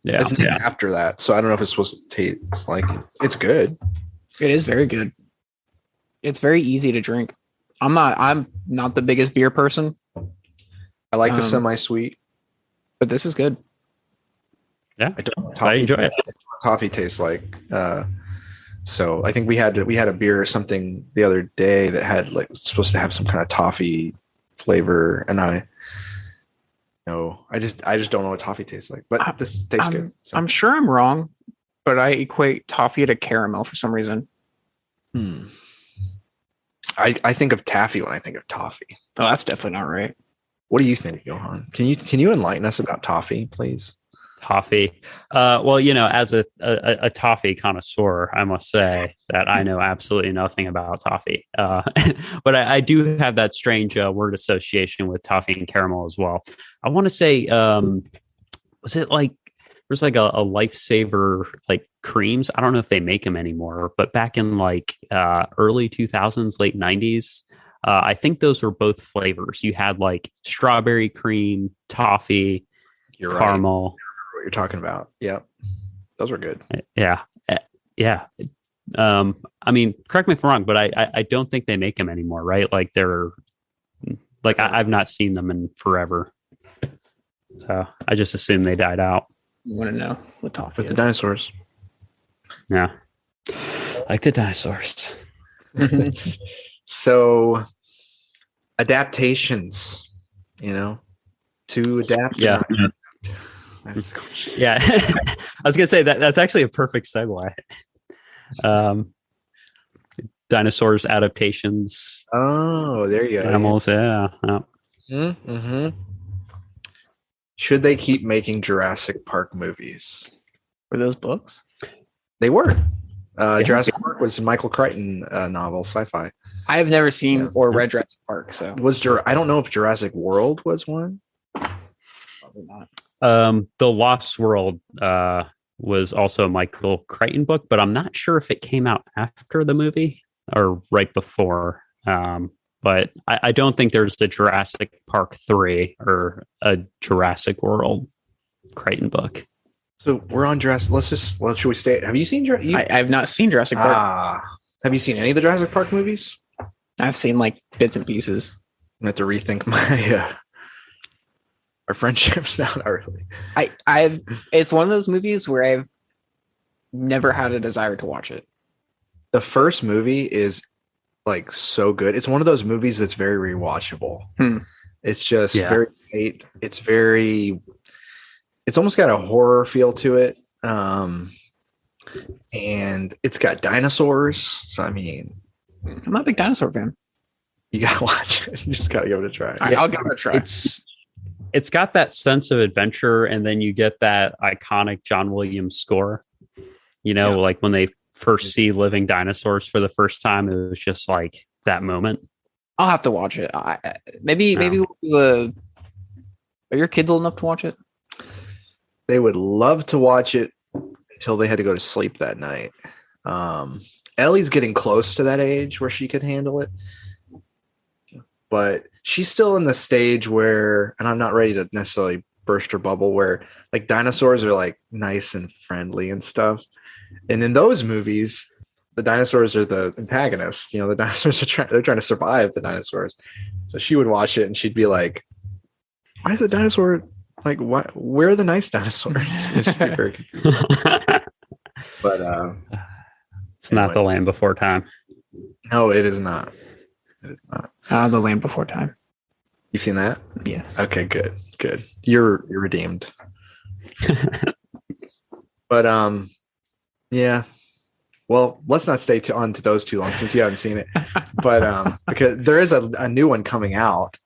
Yeah, It's named after that, so I don't know if it's supposed to taste like it. It's good. It is very good. It's very easy to drink. I'm not the biggest beer person, I like the semi-sweet. but this is good. yeah. I don't know what I enjoy it. toffee tastes like. So I think we had a beer or something the other day that had like supposed to have some kind of toffee flavor, and I just don't know what toffee tastes like. But this tastes good. So. I'm sure I'm wrong, but I equate toffee to caramel for some reason. I think of taffy when I think of toffee. Oh, that's definitely not right. What do you think, Yohann? Can you enlighten us about toffee, please? Toffee. Well, as a toffee connoisseur, I must say that I know absolutely nothing about toffee. But I do have that strange word association with toffee and caramel as well. I want to say, was it like there's like a lifesaver like creams? I don't know if they make them anymore, but back in like early 2000s, late 90s, I think those were both flavors. You had like strawberry cream, toffee, You're caramel. Right. What you're talking about. Yeah. Those were good. Yeah. Yeah. I mean, correct me if I'm wrong, but I don't think they make them anymore, right? Like they're like, I've not seen them in forever. So I just assume they died out. You want to know what toffee With the is? dinosaurs. Yeah. Like the dinosaurs. So adaptations, to adapt. Yeah. Yeah. I was going to say that's actually a perfect segue. Dinosaurs, adaptations. Oh, there you go. Animals. Yeah. Mm-hmm. Should they keep making Jurassic Park movies? Were those books? They were. Jurassic Park was a Michael Crichton novel, sci-fi. I have never seen or read Jurassic Park, so I don't know if Jurassic World was one. probably not. The Lost World was also a Michael Crichton book, but I'm not sure if it came out after the movie or right before. But I don't think there's a Jurassic Park 3 or a Jurassic World Crichton book. So we're on Jurassic. Should we stay? Have you seen Jurassic? I have not seen Jurassic Park. Have you seen any of the Jurassic Park movies? I've seen like bits and pieces. I have to rethink my our friendships now. Not really. It's one of those movies where I've never had a desire to watch it. The first movie is like so good. It's one of those movies that's very rewatchable. It's just very great. It's almost got a horror feel to it. And it's got dinosaurs. So I mean, I'm not a big dinosaur fan. you gotta watch it. You just gotta give it a try. All right, I'll give it a try. It's got that sense of adventure, and then you get that iconic John Williams score. Like when they first see living dinosaurs for the first time, it was just like that moment. I'll have to watch it. Maybe we'll do are your kids old enough to watch it? They would love to watch it until they had to go to sleep that night. Ellie's getting close to that age where she could handle it, but she's still in the stage where, and I'm not ready to necessarily burst her bubble, where like dinosaurs are like nice and friendly and stuff. And in those movies, the dinosaurs are the antagonists. The dinosaurs they're trying to survive the dinosaurs. So she would watch it and she'd be like, why is the dinosaur like, where are the nice dinosaurs? She'd be very confused. But it's not The Land Before Time. No, it is not. It is not. The Land Before Time. You've seen that? Yes. Okay, good. You're redeemed. But yeah, well, let's not stay on to those too long since you haven't seen it. But because there is a new one coming out,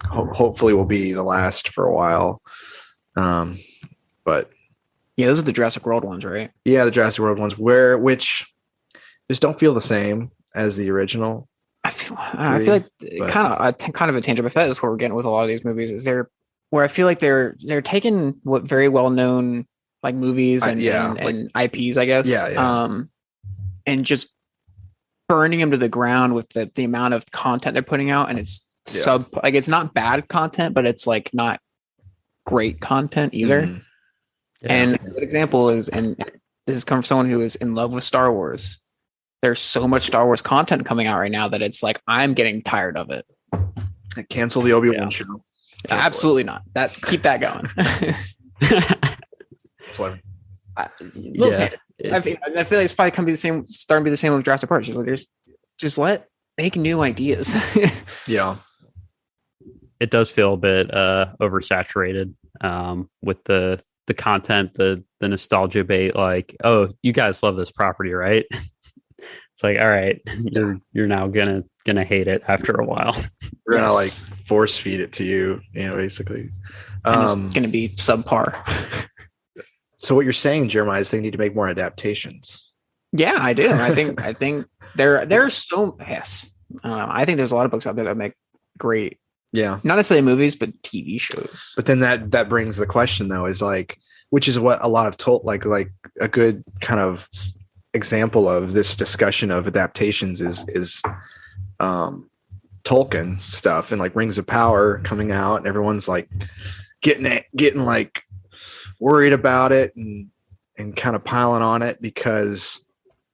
hopefully will be the last for a while. But Yeah, those are the Jurassic World ones, right? yeah, the Jurassic World ones, which just don't feel the same as the original. I feel like kind of a tangent, but that's what we're getting with a lot of these movies. Is there where I feel like they're taking what very well known like movies and IPs, I guess, and just burning them to the ground with the amount of content they're putting out, and it's it's not bad content, but it's like not great content either. Mhm. Yeah. And a good example is, and this is coming from someone who is in love with Star Wars. There's so much Star Wars content coming out right now that it's like I'm getting tired of it. Cancel the Obi-Wan show. Absolutely not. Keep that going. I feel like it's probably starting to be the same with Jurassic Park. Just make new ideas. Yeah. It does feel a bit oversaturated with the content, the nostalgia bait. Like, oh, you guys love this property, right? It's like, all right, you're now gonna hate it after a while. We're gonna like force feed it to you, basically. And it's gonna be subpar. So what you're saying, Jeremiah, is they need to make more adaptations. Yeah, I do. I think there's so I think there's a lot of books out there that make great. Yeah. Not necessarily movies, but TV shows. But then that brings the question though, is like, which is what a lot of like a good kind of example of this discussion of adaptations is Tolkien stuff and like Rings of Power coming out, and everyone's like getting like worried about it and kind of piling on it because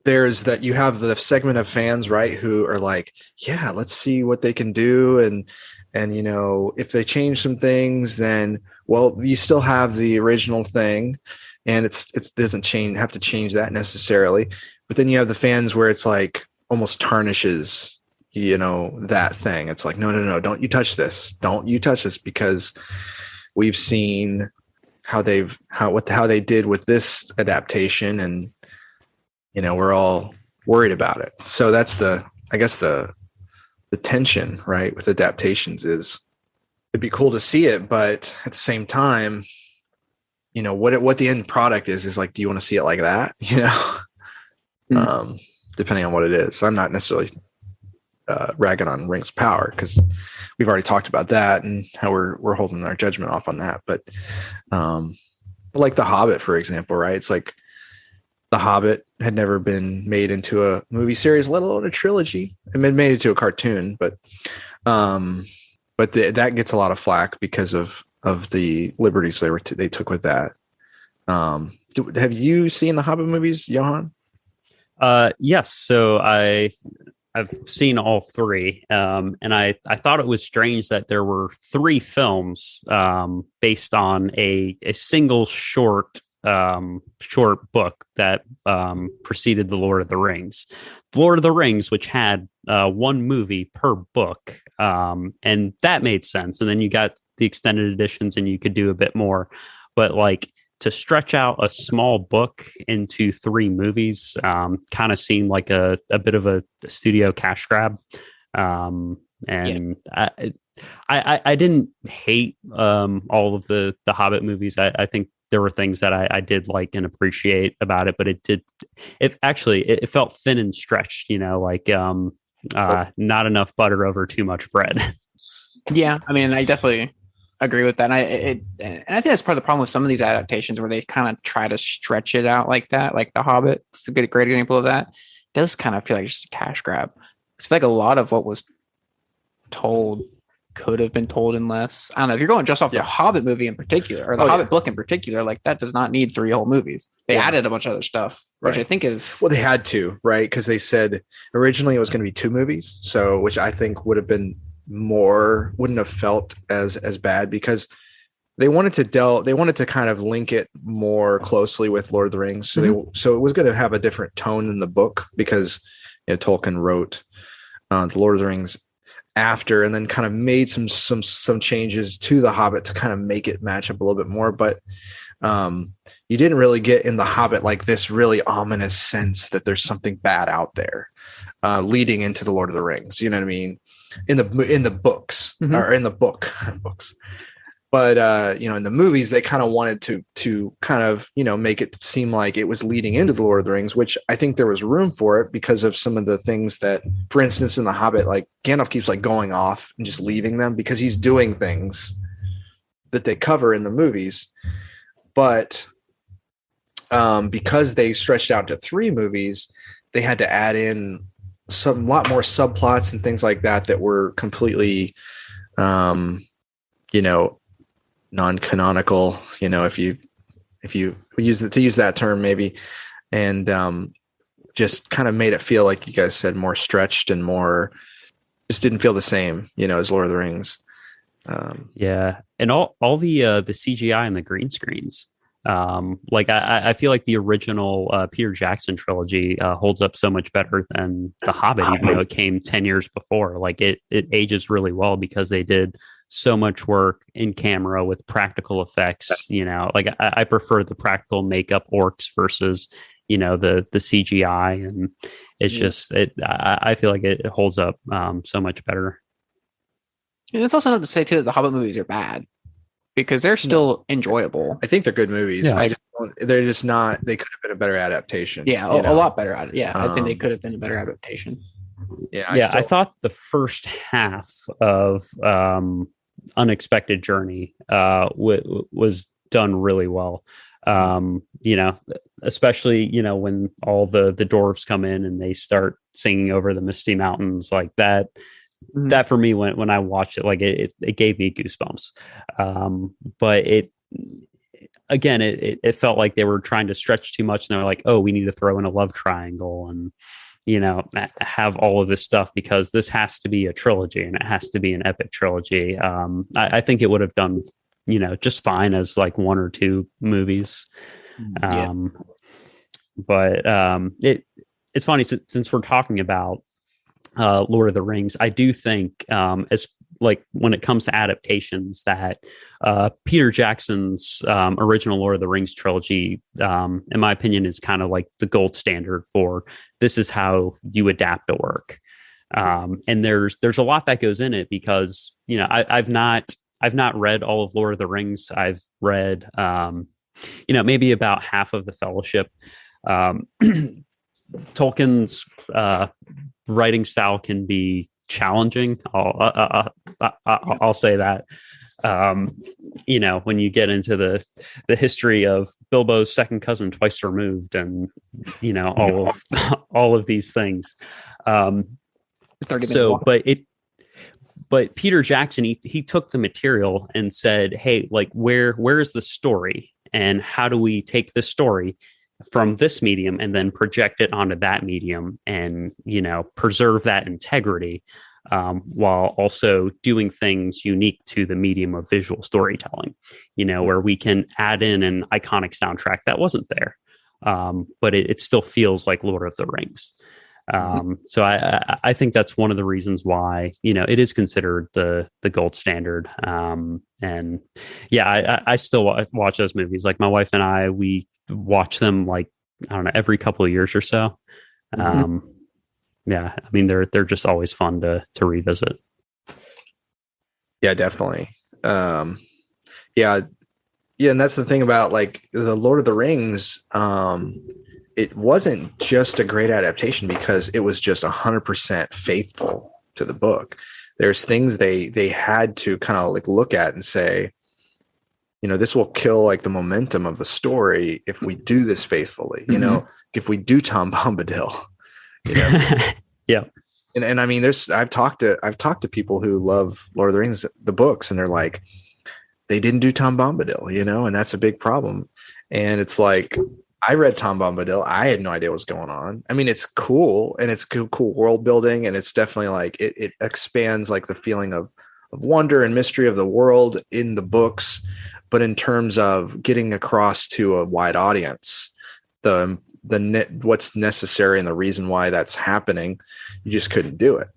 there's that you have the segment of fans, right, who are like, yeah, let's see what they can do, and if they change some things, then well, you still have the original thing, and it doesn't have to change that necessarily. But then you have the fans where it's like almost tarnishes, that thing. It's like, no, don't you touch this. Don't you touch this, because we've seen how they did with this adaptation, and we're all worried about it. So that's the tension, right, with adaptations is it'd be cool to see it, but at the same time, what the end product is like, do you want to see it like that? Depending on what it is. I'm not necessarily ragging on Rings of Power because we've already talked about that and how we're holding our judgment off on that. But like The Hobbit, for example, right? It's like The Hobbit had never been made into a movie series, let alone a trilogy. It been made into a cartoon, but that gets a lot of flack because of the liberties they took with that. Have you seen the Hobbit movies, Yohann? Yes. So I've seen all three, and I thought it was strange that there were three films based on a single short book that preceded the Lord of the Rings. The Lord of the Rings, which had one movie per book, and that made sense. And then you got the extended editions, and you could do a bit more. But like to stretch out a small book into three movies, kind of seemed like a bit of a studio cash grab. I didn't hate all of the Hobbit movies. I think there were things that I did like and appreciate about it, but it felt thin and stretched, not enough butter over too much bread. Yeah, I mean, I definitely agree with that. And I think that's part of the problem with some of these adaptations where they kind of try to stretch it out like that, like The Hobbit. It's a great example of that. It does kind of feel like just a cash grab. I feel like a lot of what was told could have been told in less. I don't know, if you're going just off the Hobbit movie in particular, or the Hobbit book in particular, like that does not need three whole movies. They added a bunch of other stuff, which I think is... Well, they had to, right? Because they said originally it was going to be two movies, so which I think would have been wouldn't have felt as bad, because they wanted to kind of link it more closely with Lord of the Rings. So so it was going to have a different tone in the book, because Tolkien wrote the Lord of the Rings after, and then kind of made some changes to the Hobbit to kind of make it match up a little bit more. But You didn't really get in The Hobbit like this really ominous sense that there's something bad out there leading into the Lord of the Rings. You know what I mean? In the books or in the book books. But in the movies, they kind of wanted to kind of make it seem like it was leading into the Lord of the Rings, which I think there was room for it because of some of the things that, for instance, in The Hobbit, like Gandalf keeps like going off and just leaving them because he's doing things that they cover in the movies. But because they stretched out to 3 movies, they had to add in lot more subplots and things like that were completely, non-canonical, if you use that term maybe, and just kind of made it feel like you guys said more stretched and more just didn't feel the same, as Lord of the Rings. And all the CGI and the green screens. I feel like the original Peter Jackson trilogy holds up so much better than The Hobbit, even though it came 10 years before. Like it ages really well because they did so much work in camera with practical effects. I prefer the practical makeup orcs versus the CGI, and it's just I feel like it holds up so much better. And it's also not to say too that the Hobbit movies are bad, because they're still enjoyable. I think they're good movies. Yeah. They're just not. They could have been a better adaptation. Yeah, a lot better at it. Yeah, I think they could have been a better adaptation. I thought the first half of Unexpected Journey was done really well. Especially when all the dwarves come in and they start singing over the Misty Mountains like that. Mm-hmm. That for me, when I watched it, like it gave me goosebumps. But it felt like they were trying to stretch too much, and they're like, oh, we need to throw in a love triangle and have all of this stuff because this has to be a trilogy and it has to be an epic trilogy. I think it would have done just fine as like 1 or 2 movies. But it's funny since we're talking about Lord of the Rings, I do think as like when it comes to adaptations that Peter Jackson's original Lord of the Rings trilogy, in my opinion, is kind of like the gold standard for this is how you adapt a work. And there's a lot that goes in it because I've not read all of Lord of the Rings. I've read maybe about half of the Fellowship. Tolkien's writing style can be challenging. I'll say that. When you get into the history of Bilbo's second cousin twice removed, and all of these things. But Peter Jackson, he took the material and said, hey, like where is the story, and how do we take this story from this medium and then project it onto that medium and preserve that integrity while also doing things unique to the medium of visual storytelling, where we can add in an iconic soundtrack that wasn't there, but it still feels like Lord of the Rings. So I think that's one of the reasons why it is considered the gold standard. And I still watch those movies. Like my wife and I, we watch them like I don't know every couple of years or so. I mean they're just always fun to revisit. Yeah, definitely. And that's the thing about like the Lord of the Rings. It wasn't just a great adaptation because it was just 100% faithful to the book. There's things they had to kind of like look at and say, this will kill like the momentum of the story if we do this faithfully. If we do Tom Bombadil. Yeah. And I mean, I've talked to people who love Lord of the Rings, the books, and they're like, they didn't do Tom Bombadil, and that's a big problem. And it's like, I read Tom Bombadil. I had no idea what was going on. I mean, it's cool and it's cool world building, and it's definitely like it expands like the feeling of wonder and mystery of the world in the books. But in terms of getting across to a wide audience, what's necessary and the reason why that's happening, you just couldn't do it.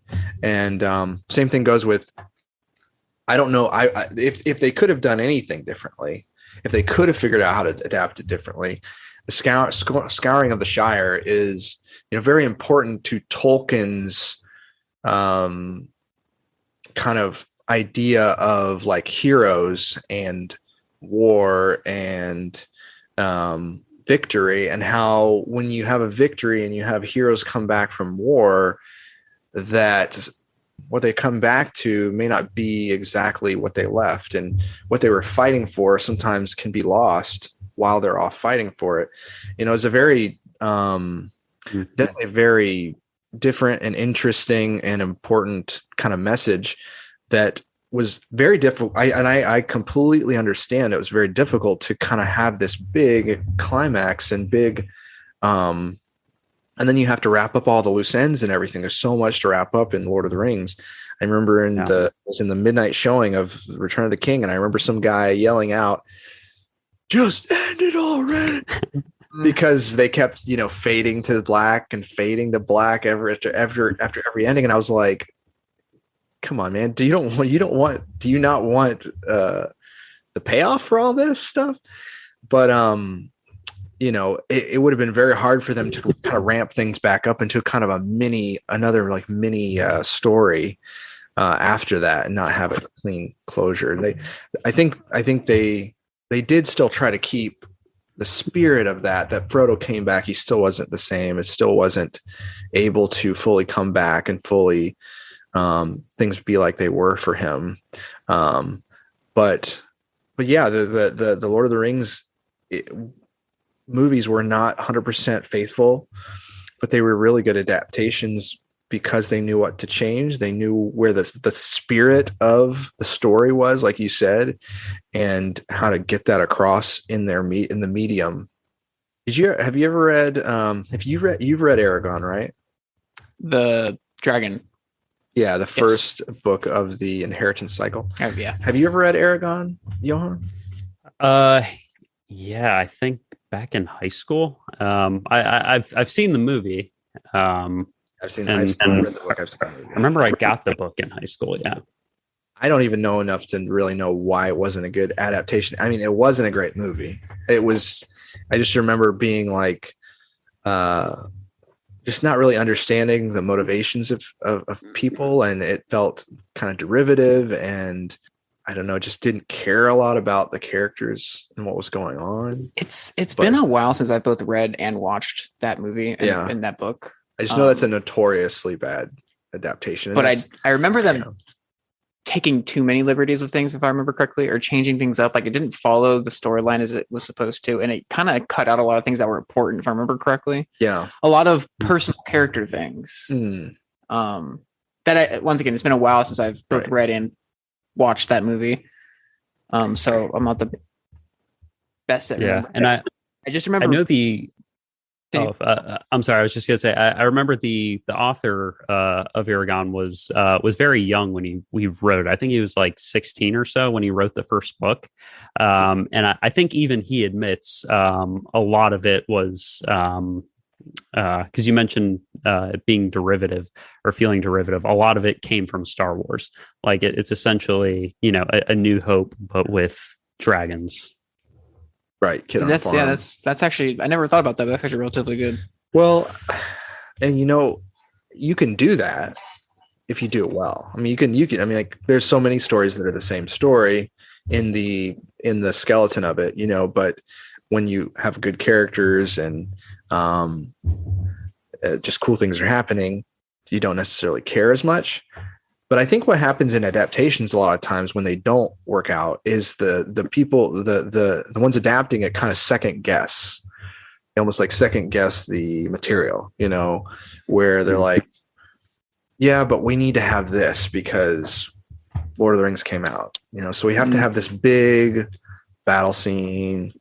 And same thing goes with, I don't know, if they could have done anything differently, if they could have figured out how to adapt it differently. The scouring of the Shire is, very important to Tolkien's kind of idea of like heroes and war and victory, and how when you have a victory and you have heroes come back from war, that what they come back to may not be exactly what they left, and what they were fighting for sometimes can be lost while they're off fighting for it. It's a very definitely very different and interesting and important kind of message that was very difficult. I completely understand it was very difficult to kind of have this big climax and big and then you have to wrap up all the loose ends and everything. There's so much to wrap up in Lord of the Rings. I remember it was in the midnight showing of Return of the King, and I remember some guy yelling out, "Just end it already!" because they kept, fading to black and fading to black after every ending, and I was like, "Come on, man! Do you not want the payoff for all this stuff?" But it would have been very hard for them to kind of ramp things back up into kind of another mini story after that, and not have a clean closure. I think they did still try to keep the spirit of that Frodo came back. He still wasn't the same. It still wasn't able to fully come back and fully things be like they were for him. But yeah, the Lord of the Rings movies were not 100% faithful, but they were really good adaptations because they knew what to change. They knew where the spirit of the story was, like you said, and how to get that across in the medium. Have you ever read you've read Aragon, right? The Dragon. Yeah, the first book of the Inheritance Cycle. Oh, yeah. Have you ever read Aragon, Yohann? Yeah, I think back in high school. I've seen the movie. I've read the book. I remember I got the book in high school. Yeah. I don't even know enough to really know why it wasn't a good adaptation. I mean, it wasn't a great movie. I just remember being like, just not really understanding the motivations of people, and it felt kind of derivative, and I don't know, just didn't care a lot about the characters and what was going on. It's been a while since I both read and watched that movie and that book. I just know that's a notoriously bad adaptation. But I remember them taking too many liberties with things, if I remember correctly, or changing things up. Like, it didn't follow the storyline as it was supposed to, and it kind of cut out a lot of things that were important, if I remember correctly. Yeah, a lot of personal character things. That once again, it's been a while since I've both read and watched that movie. So I'm not the best at remembering. And I just remember. I know the. I'm sorry. I was just gonna say. I remember the author of Aragon was very young when he wrote. I think he was like 16 or so when he wrote the first book, and I think even he admits a lot of it was because you mentioned it being derivative or feeling derivative. A lot of it came from Star Wars. Like it's essentially a New Hope, but with dragons. Right. That's actually, I never thought about that, but that's actually relatively good. Well, and you can do that if you do it well. I mean, you can, I mean, like, there's so many stories that are the same story in the skeleton of it, but when you have good characters and just cool things are happening, you don't necessarily care as much. But I think what happens in adaptations a lot of times when they don't work out is the people, the ones adapting it kind of second guess. They almost like second guess the material, where they're like, yeah, but we need to have this because Lord of the Rings came out, so we have to have this big battle scene,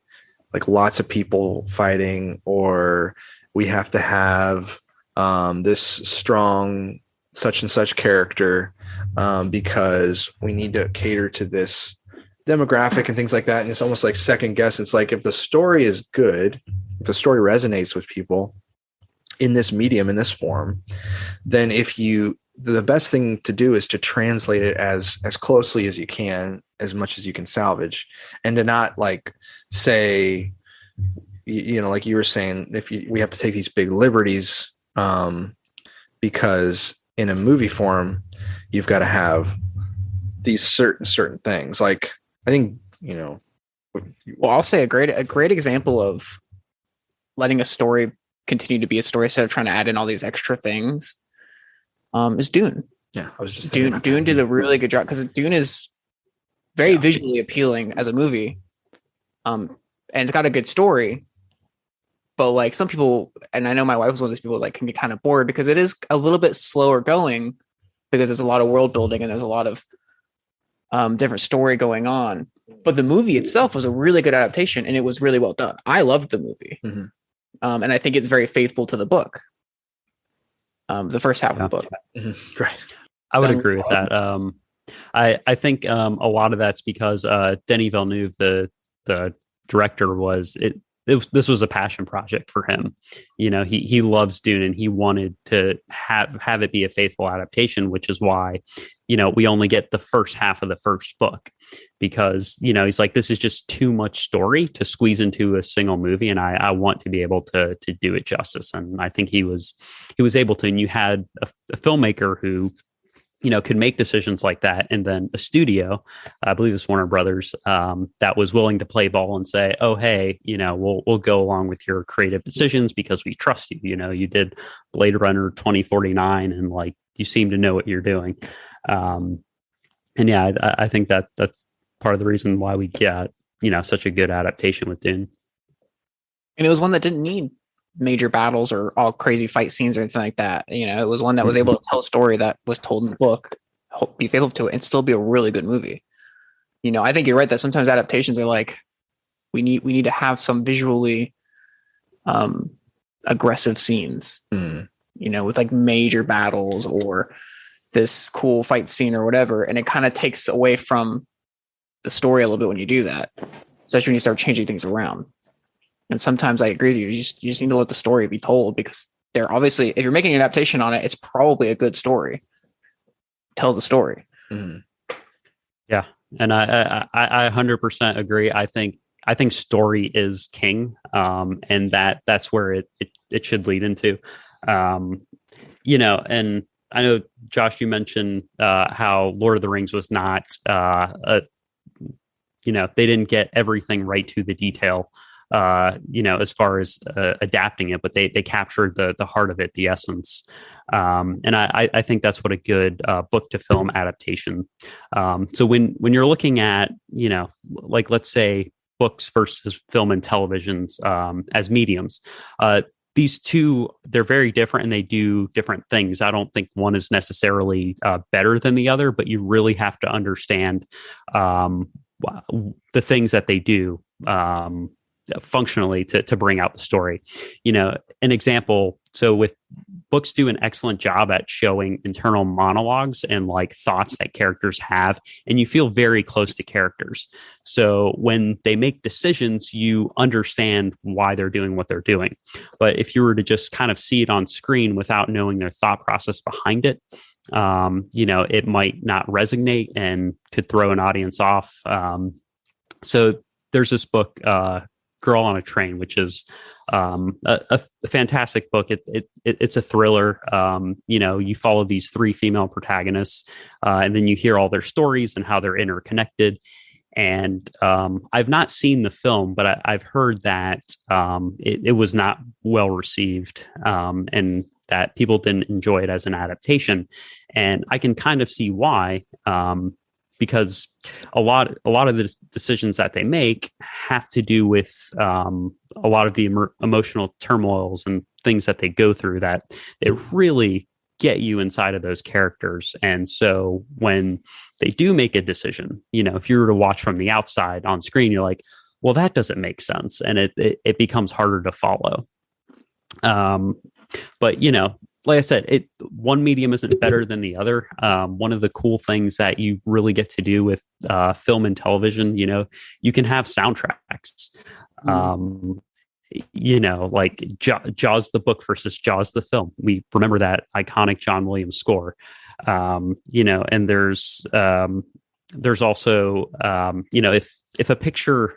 like lots of people fighting, or we have to have this strong such and such character because we need to cater to this demographic and things like that. And it's almost like second guess. It's like, if the story is good, if the story resonates with people in this medium, in this form, then if you the best thing to do is to translate it as closely as you can, as much as you can salvage, and to not like say, you know, like you were saying, we have to take these big liberties, because in a movie form, you've got to have these certain things. Like I think, you know, Well, I'll say a great example of letting a story continue to be a story instead of trying to add in all these extra things is Dune. yeah, I was just Dune did a really good job because Dune is very visually appealing as a movie, and it's got a good story. But like some people, and I know my wife was one of those people, like can get kind of bored because it is a little bit slower going because there's a lot of world building and there's a lot of different story going on. But the movie itself was a really good adaptation and it was really well done. I loved the movie. Mm-hmm. And I think it's very faithful to the book. The first half of the book. Mm-hmm. Right. I would agree with that. I think a lot of that's because Denis Villeneuve, the director, this was a passion project for him. You know, he loves Dune and he wanted to have it be a faithful adaptation, which is why, you know, we only get the first half of the first book because, you know, he's like, this is just too much story to squeeze into a single movie. And I want to be able to do it justice. And I think he was able to, and you had a filmmaker who, you know, could make decisions like that. And then a studio, I believe it's Warner Brothers, that was willing to play ball and say, oh, hey, you know, we'll go along with your creative decisions because we trust you. You know, you did Blade Runner 2049 and like, you seem to know what you're doing. And yeah, I think that's part of the reason why we get, you know, such a good adaptation with Dune. And it was one that didn't need major battles or all crazy fight scenes or anything like that. You know, it was one that was able to tell a story that was told in the book, be faithful to it, and still be a really good movie. You know, I think you're right that sometimes adaptations are like, we need to have some visually aggressive scenes, you know, with like major battles or this cool fight scene or whatever. And it kind of takes away from the story a little bit when you do that, especially when you start changing things around. And sometimes I agree with you. You just need to let the story be told because they're obviously, if you're making an adaptation on it, it's probably a good story. Tell the story. Yeah. And I 100% agree. I think story is king. And that's where it should lead into, you know, and I know, Josh, you mentioned how Lord of the Rings was not, you know, they didn't get everything right to the detail, you know, as far as adapting it, but they captured the heart of it, the essence. And I think that's what a good book to film adaptation. So when you're looking at, you know, like let's say books versus film and televisions as mediums, these two, they're very different and they do different things. I don't think one is necessarily better than the other, but you really have to understand the things that they do functionally to bring out the story. You know, an example, so with books do an excellent job at showing internal monologues and like thoughts that characters have, and you feel very close to characters. So when they make decisions, you understand why they're doing what they're doing. But if you were to just kind of see it on screen without knowing their thought process behind it, you know, it might not resonate and could throw an audience off. So there's this book, Girl on a Train, which is a fantastic book. It's a thriller. You know, you follow these three female protagonists, and then you hear all their stories and how they're interconnected. And I've not seen the film, but I've heard that it was not well received, and that people didn't enjoy it as an adaptation. And I can kind of see why. Because a lot of the decisions that they make have to do with a lot of the emotional turmoils and things that they go through that they really get you inside of those characters. And so when they do make a decision, you know, if you were to watch from the outside on screen, you're like, well, that doesn't make sense. And it becomes harder to follow. But, you know, like I said, one medium isn't better than the other. One of the cool things that you really get to do with film and television, you know, you can have soundtracks. like Jaws the book versus Jaws the film. We remember that iconic John Williams score. And there's also if a picture,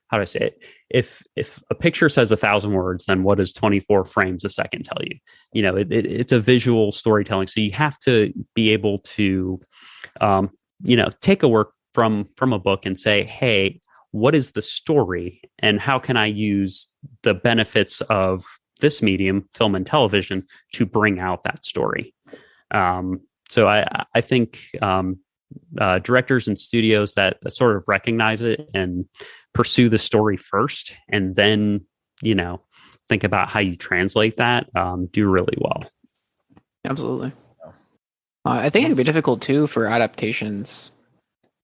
how do I say it? If a picture says 1,000 words, then what does 24 frames a second tell you? It's a visual storytelling. So you have to be able to, take a work from a book and say, hey, what is the story and how can I use the benefits of this medium, film and television, to bring out that story? So I think directors and studios that sort of recognize it and pursue the story first, and then, think about how you translate that, do really well. Absolutely. I think it could be difficult too for adaptations.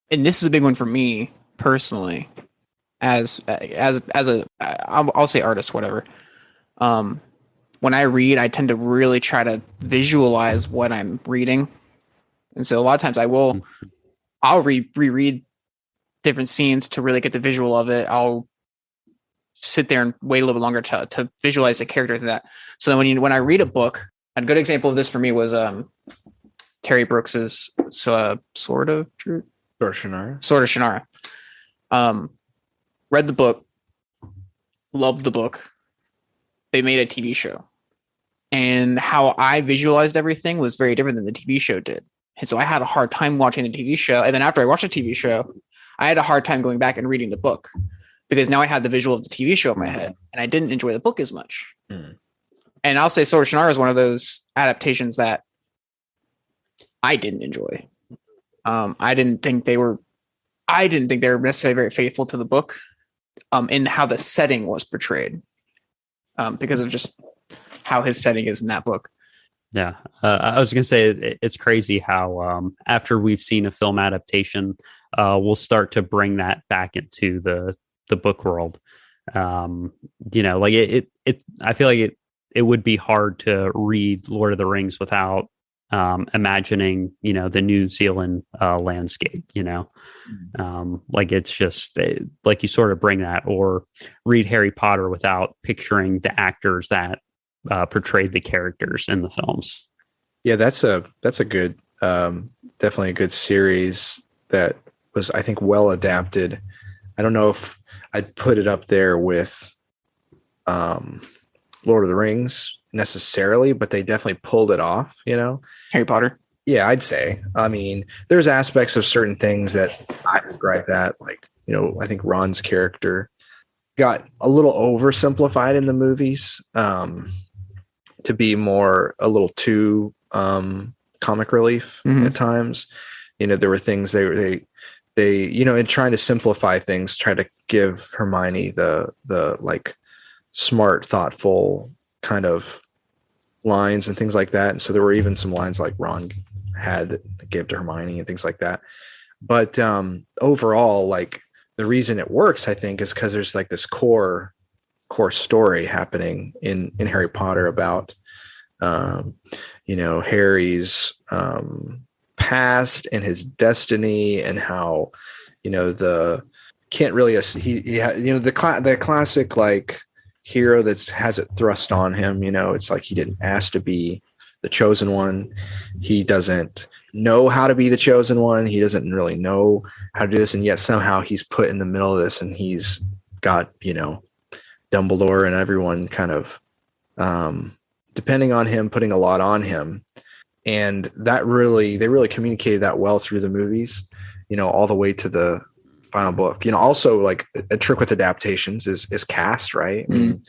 And this is a big one for me personally, as I'll say artist, whatever. When I read, I tend to really try to visualize what I'm reading. And so a lot of times I'll reread different scenes to really get the visual of it. I'll sit there and wait a little bit longer to visualize the character to that. So when I read a book, a good example of this for me was Terry Brooks's Sword of Shannara. Read the book, loved the book. They made a TV show, and how I visualized everything was very different than the TV show did. And so I had a hard time watching the TV show. And then after I watched the TV show, I had a hard time going back and reading the book, because now I had the visual of the TV show in my head and I didn't enjoy the book as much. And I'll say Sword of Shannara is one of those adaptations that I didn't enjoy. I didn't think they were necessarily very faithful to the book, in how the setting was portrayed, because of just how his setting is in that book. Yeah. I was going to say, it's crazy how, after we've seen a film adaptation, we'll start to bring that back into the book world. I feel like it would be hard to read Lord of the Rings without imagining, the New Zealand landscape, it's just like you sort of bring that, or read Harry Potter without picturing the actors that portrayed the characters in the films. Yeah, that's a good, definitely a good series that was, I think, well adapted. I don't know if I'd put it up there with Lord of the Rings necessarily, but they definitely pulled it off, Harry Potter. Yeah, I'd say. I mean, there's aspects of certain things that I regret that, like, I think Ron's character got a little oversimplified in the movies, to be a little too comic relief at times. There were things they in trying to simplify things, try to give Hermione the like smart, thoughtful kind of lines and things like that. And so there were even some lines like Ron had that gave to Hermione and things like that. But overall, like, the reason it works, I think, is because there's like this core story happening in Harry Potter about Harry's past and his destiny, and how the classic like hero that has it thrust on him. It's like he didn't ask to be the chosen one. He doesn't know how to be the chosen one. He doesn't really know how to do this, and yet somehow he's put in the middle of this, and he's got Dumbledore and everyone kind of depending on him, putting a lot on him. And they really communicated that well through the movies, all the way to the final book. Also, like, a trick with adaptations is cast, right? I mean,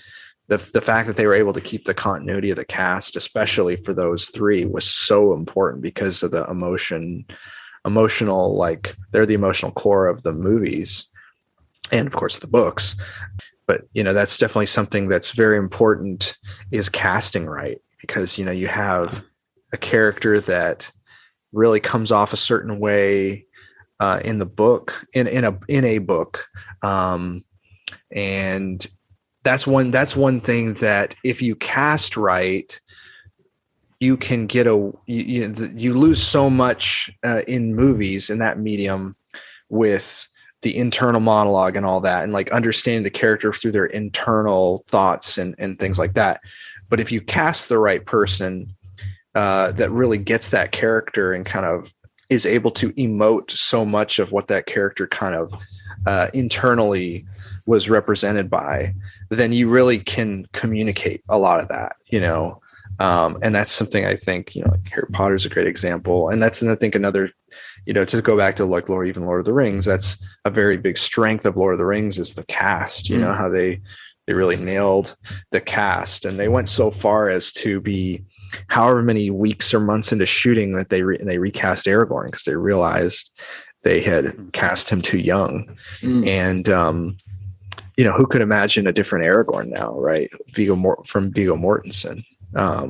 the fact that they were able to keep the continuity of the cast, especially for those three, was so important because of the emotional, like, they're the emotional core of the movies and, of course, the books. But, that's definitely something that's very important, is casting right, because, you have a character that really comes off a certain way in the book, in a book. And that's one thing that, if you cast right, you can get you lose so much in movies, in that medium, with the internal monologue and all that, and like understanding the character through their internal thoughts and things like that. But if you cast the right person that really gets that character and kind of is able to emote so much of what that character kind of internally was represented by, then you really can communicate a lot of that, and that's something I think, like Harry Potter is a great example. And that's, and I think another, to go back to like Lord of the Rings, that's a very big strength of Lord of the Rings is the cast, how they really nailed the cast. And they went so far as to be however many weeks or months into shooting that they recast Aragorn because they realized they had cast him too young. And, who could imagine a different Aragorn now, right? From Viggo Mortensen. I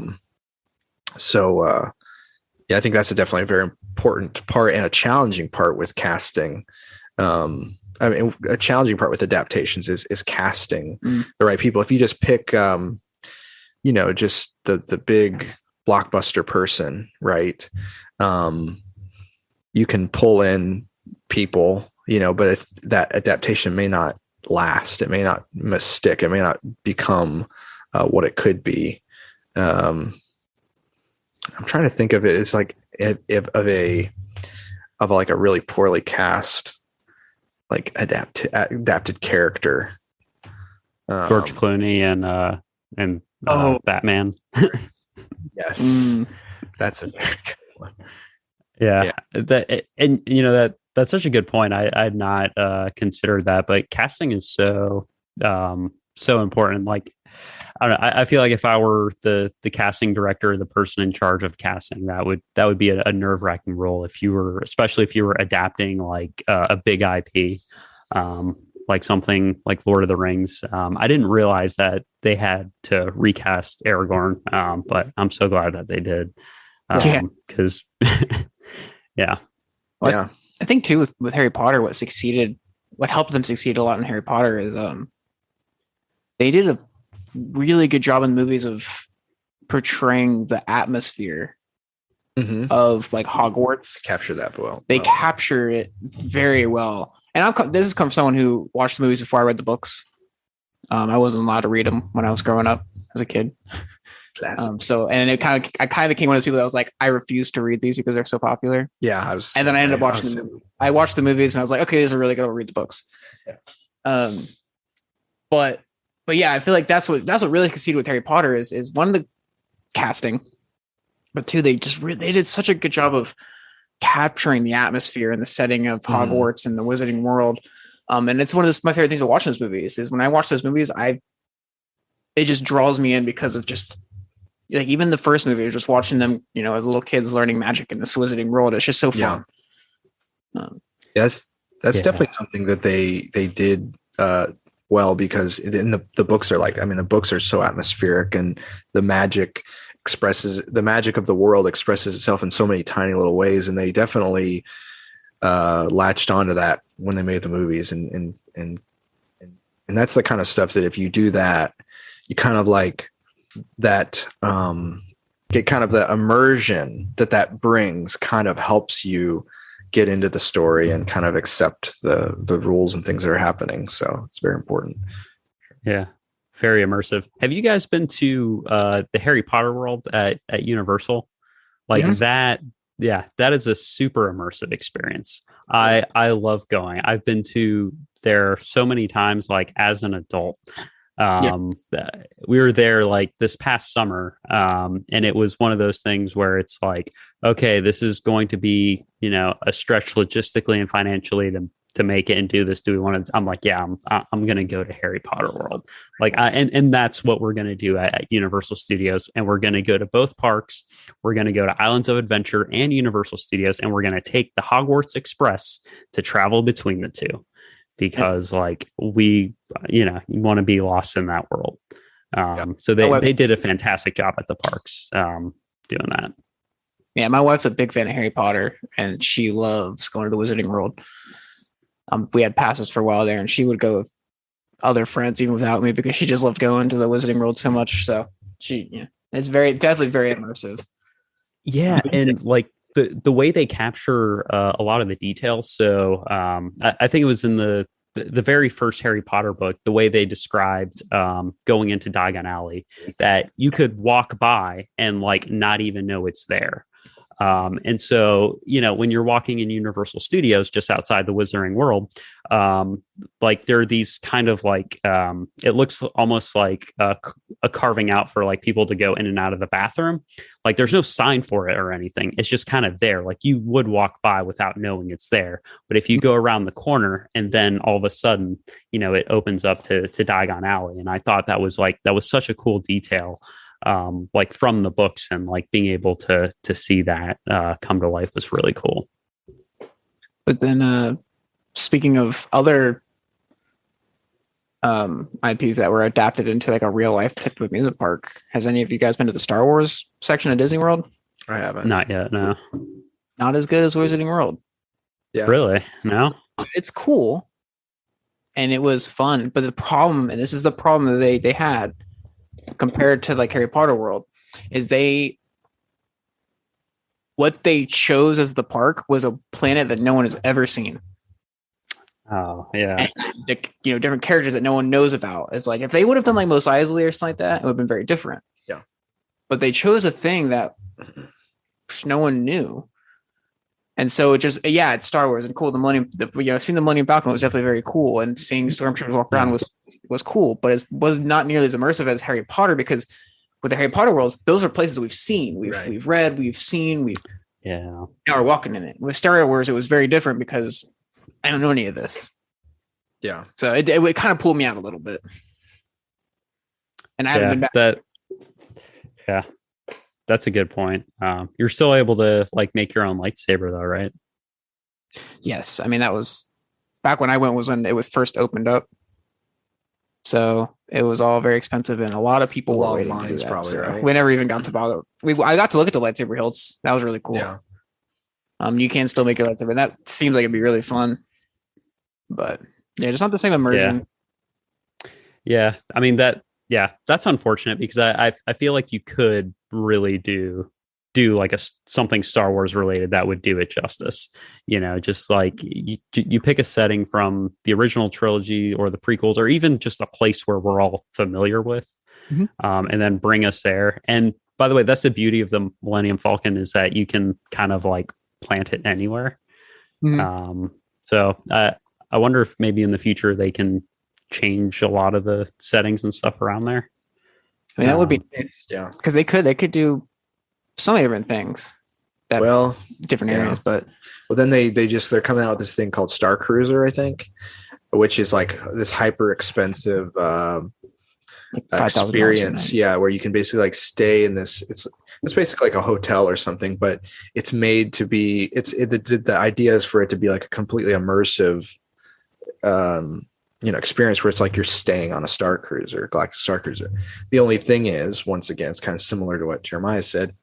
think that's definitely a very important part and a challenging part with casting. A challenging part with adaptations is casting the right people. If you just pick, just the big blockbuster person, right? You can pull in people, but that adaptation may not last. It may not stick. It may not become what it could be. I'm trying to think of it as like of a really poorly cast, like adapted character. George Clooney and Batman. Yes, that's a very good one. Yeah. That's such a good point. I had not considered that, but casting is so important. Like, I don't know. I feel like if I were the casting director, the person in charge of casting, that would be a nerve-wracking role especially if you were adapting like a big IP, like something like Lord of the Rings. I didn't realize that they had to recast Aragorn, but I'm so glad that they did. Because yeah. Well, I think too with Harry Potter, what helped them succeed a lot in Harry Potter is they did a really good job in movies of portraying the atmosphere of like Hogwarts. Capture that well. They capture it very well. And this has come from someone who watched the movies before I read the books. I wasn't allowed to read them when I was growing up as a kid. And I kind of became one of those people that was like, I refuse to read these because they're so popular. Yeah, and then I ended up watching them. I watched the movies and I was like, okay, these are really good. I'll read the books. Yeah. But yeah, I feel like that's what really succeeded with Harry Potter is one, the casting, but two, they did such a good job of capturing the atmosphere and the setting of Hogwarts and the Wizarding World. And it's one of my favorite things about watching those movies is when I watch those movies, it just draws me in because of just like even the first movie, just watching them, as little kids learning magic in this Wizarding World. It's just so fun. Yes, that's definitely something that they did well, because in the books are like, the books are so atmospheric, and the magic of the world expresses itself in so many tiny little ways, and they definitely latched onto that when they made the movies, and that's the kind of stuff that if you do that, you kind of like that get kind of the immersion that brings kind of helps you get into the story and kind of accept the rules and things that are happening. So it's very important. Yeah. Very immersive. Have you guys been to the Harry Potter world at Universal? Like that? Yeah, that is a super immersive experience. I love going. I've been to there so many times, like as an adult. We were there like this past summer, and it was one of those things where it's like, okay, this is going to be, a stretch logistically and financially to make it and do this. Do we want to? I'm like, yeah, I'm going to go to Harry Potter World. Like, and that's what we're going to do at Universal Studios. And we're going to go to both parks. We're going to go to Islands of Adventure and Universal Studios, and we're going to take the Hogwarts Express to travel between the two. Because like you want to be lost in that world. So they did a fantastic job at the parks doing that. Yeah, my wife's a big fan of Harry Potter, and she loves going to the Wizarding World. We had passes for a while there, and she would go with other friends even without me because she just loved going to the Wizarding World so much. So it's definitely very immersive. Yeah, and like the way they capture a lot of the details. So I think it was in the very first Harry Potter book, the way they described going into Diagon Alley, that you could walk by and like not even know it's there. And so, when you're walking in Universal Studios just outside the Wizarding World, like there are these kind of like, it looks almost like a carving out for like people to go in and out of the bathroom. Like there's no sign for it or anything. It's just kind of there. Like you would walk by without knowing it's there. But if you go around the corner and then all of a sudden, it opens up to Diagon Alley. And I thought that was such a cool detail. Like from the books, and like being able to see that come to life was really cool. But then speaking of other IPs that were adapted into like a real life type of amusement park, has any of you guys been to the Star Wars section of Disney World? I haven't. Not yet, no. Not as good as Wizarding World. Yeah. Really? No? It's cool and it was fun, but the problem, and this is the problem that they had compared to like Harry Potter World, is what they chose as the park was a planet that no one has ever seen. Oh yeah. And different characters that no one knows about. It's like if they would have done like Mos Eisley or something like that, it would have been very different. Yeah. But they chose a thing that no one knew. And so it's Star Wars and cool. Seeing the Millennium Falcon was definitely very cool, and seeing Stormtroopers walk around was cool, but it was not nearly as immersive as Harry Potter, because with the Harry Potter worlds, those are places we've seen, we've read, we've seen, now we're walking in it. With Star Wars, it was very different because I don't know any of this. Yeah. So it kind of pulled me out a little bit, and I haven't been back. Yeah. That's a good point. You're still able to like make your own lightsaber though, right? Yes. I mean, that was back when I went, was when it was first opened up. So it was all very expensive, and a lot of people were waiting to do that. Probably, right? We never even got to bother. I got to look at the lightsaber hilts. That was really cool. Yeah. You can still make your lightsaber, and that seems like it'd be really fun. But yeah, just not the same immersion. Yeah. I mean that's unfortunate, because I feel like you could really do like something Star Wars related that would do it justice. Just like you pick a setting from the original trilogy or the prequels, or even just a place where we're all familiar with, and then bring us there. And by the way, that's the beauty of the Millennium Falcon, is that you can kind of like plant it anywhere. So I wonder if maybe in the future they can change a lot of the settings and stuff around there. I mean, that would be nice. Yeah, because they could do so many different things. Different areas, but then they're coming out with this thing called Star Cruiser, I think, which is like this hyper expensive experience. Yeah, where you can basically like stay in this. It's basically like a hotel or something, but it's made to be. The idea is for it to be like a completely immersive experience where it's like you're staying on a Star Cruiser, Galactic Star Cruiser. The only thing is, once again, it's kind of similar to what Jeremiah said.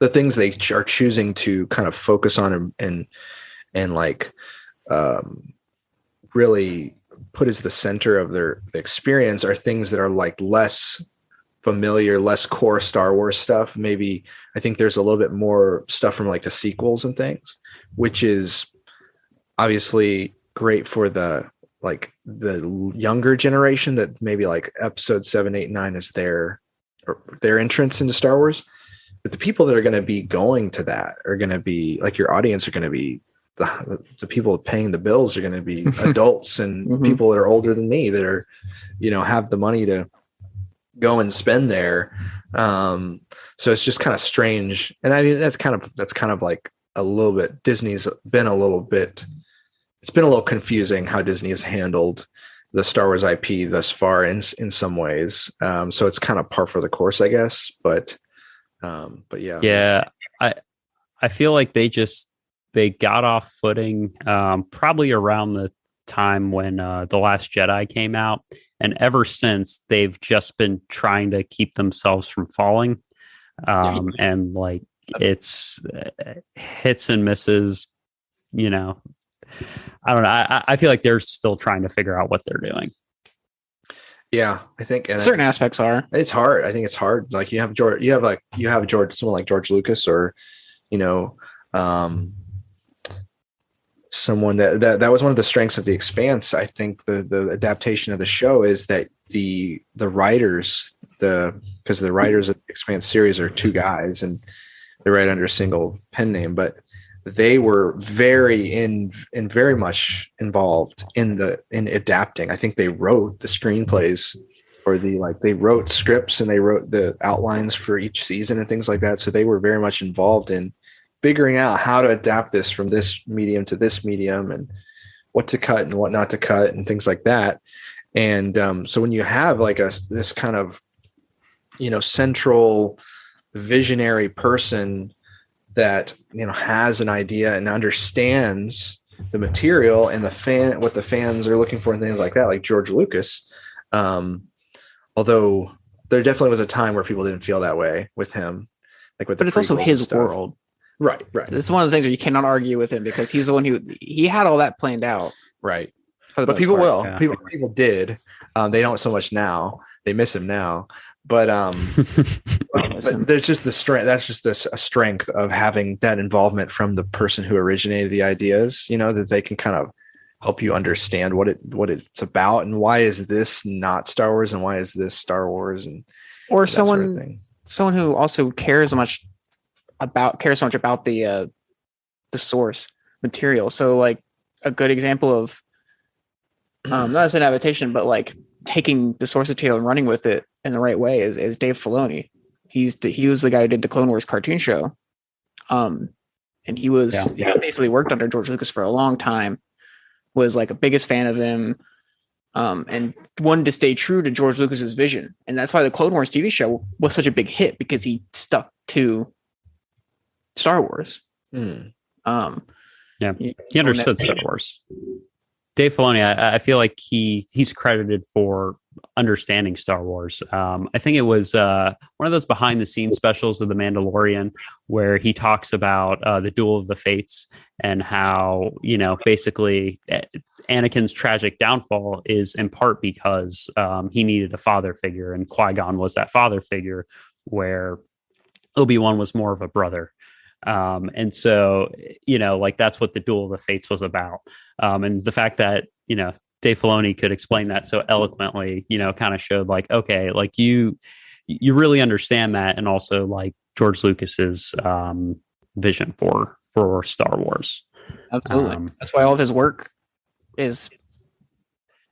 The things they are choosing to kind of focus on and like really put as the center of their experience are things that are like less familiar, less core Star Wars stuff. Maybe I think there's a little bit more stuff from like the sequels and things, which is obviously great for the younger generation, that maybe like episode 7, 8, 9 is their entrance into Star Wars. But the people that are going to be going to that are going to be like, your audience are going to be the people paying the bills are going to be adults and people that are older than me that are, have the money to go and spend there. So it's just kind of strange. And I mean, that's kind of like a little bit, Disney's been a little bit, it's been a little confusing how Disney has handled the Star Wars IP thus far in some ways. So it's kind of par for the course, I guess. But yeah. Yeah. I feel like they got off footing probably around the time when The Last Jedi came out. And ever since, they've just been trying to keep themselves from falling. And like it's hits and misses, I don't know. I feel like they're still trying to figure out what they're doing. Yeah, I think certain aspects are. It's hard. I think it's hard. Like you have someone like George Lucas, or someone that was one of the strengths of The Expanse. I think the adaptation of the show is that the writers, because the writers of The Expanse series are two guys and they write under a single pen name, but they were very much involved in adapting. I think they wrote the screenplays or they wrote scripts and they wrote the outlines for each season and things like that. So they were very much involved in figuring out how to adapt this from this medium to this medium and what to cut and what not to cut and things like that. And so when you have like this kind of, central visionary person that, has an idea and understands the material and what the fans are looking for and things like that, like George Lucas, although there definitely was a time where people didn't feel that way with him, like with. But it's also his world, right? It's one of the things where you cannot argue with him because he's the one he had all that planned out, right? But people will. Yeah. People did. They don't so much now. They miss him now. But but there's just the strength. That's just a strength of having that involvement from the person who originated the ideas. That they can kind of help you understand what it's about and why is this not Star Wars and why is this Star Wars or someone who also cares so much about the source material. So like a good example of not as an adaptation, but like taking the source material and running with it in the right way is Dave Filoni. He was the guy who did the Clone Wars cartoon show. And he basically worked under George Lucas for a long time, was like a biggest fan of him, and wanted to stay true to George Lucas's vision. And that's why the Clone Wars TV show was such a big hit, because he stuck to Star Wars. He understood Star Wars. Dave Filoni, I feel like he's credited for understanding Star Wars. I think it was one of those behind the scenes specials of The Mandalorian where he talks about the Duel of the Fates and how, basically Anakin's tragic downfall is in part because he needed a father figure, and Qui-Gon was that father figure where Obi-Wan was more of a brother. And so, that's what the Duel of the Fates was about. And the fact that, Dave Filoni could explain that so eloquently, kind of showed like, okay, like you really understand that. And also like George Lucas's vision for Star Wars. Absolutely. That's why all of his work is,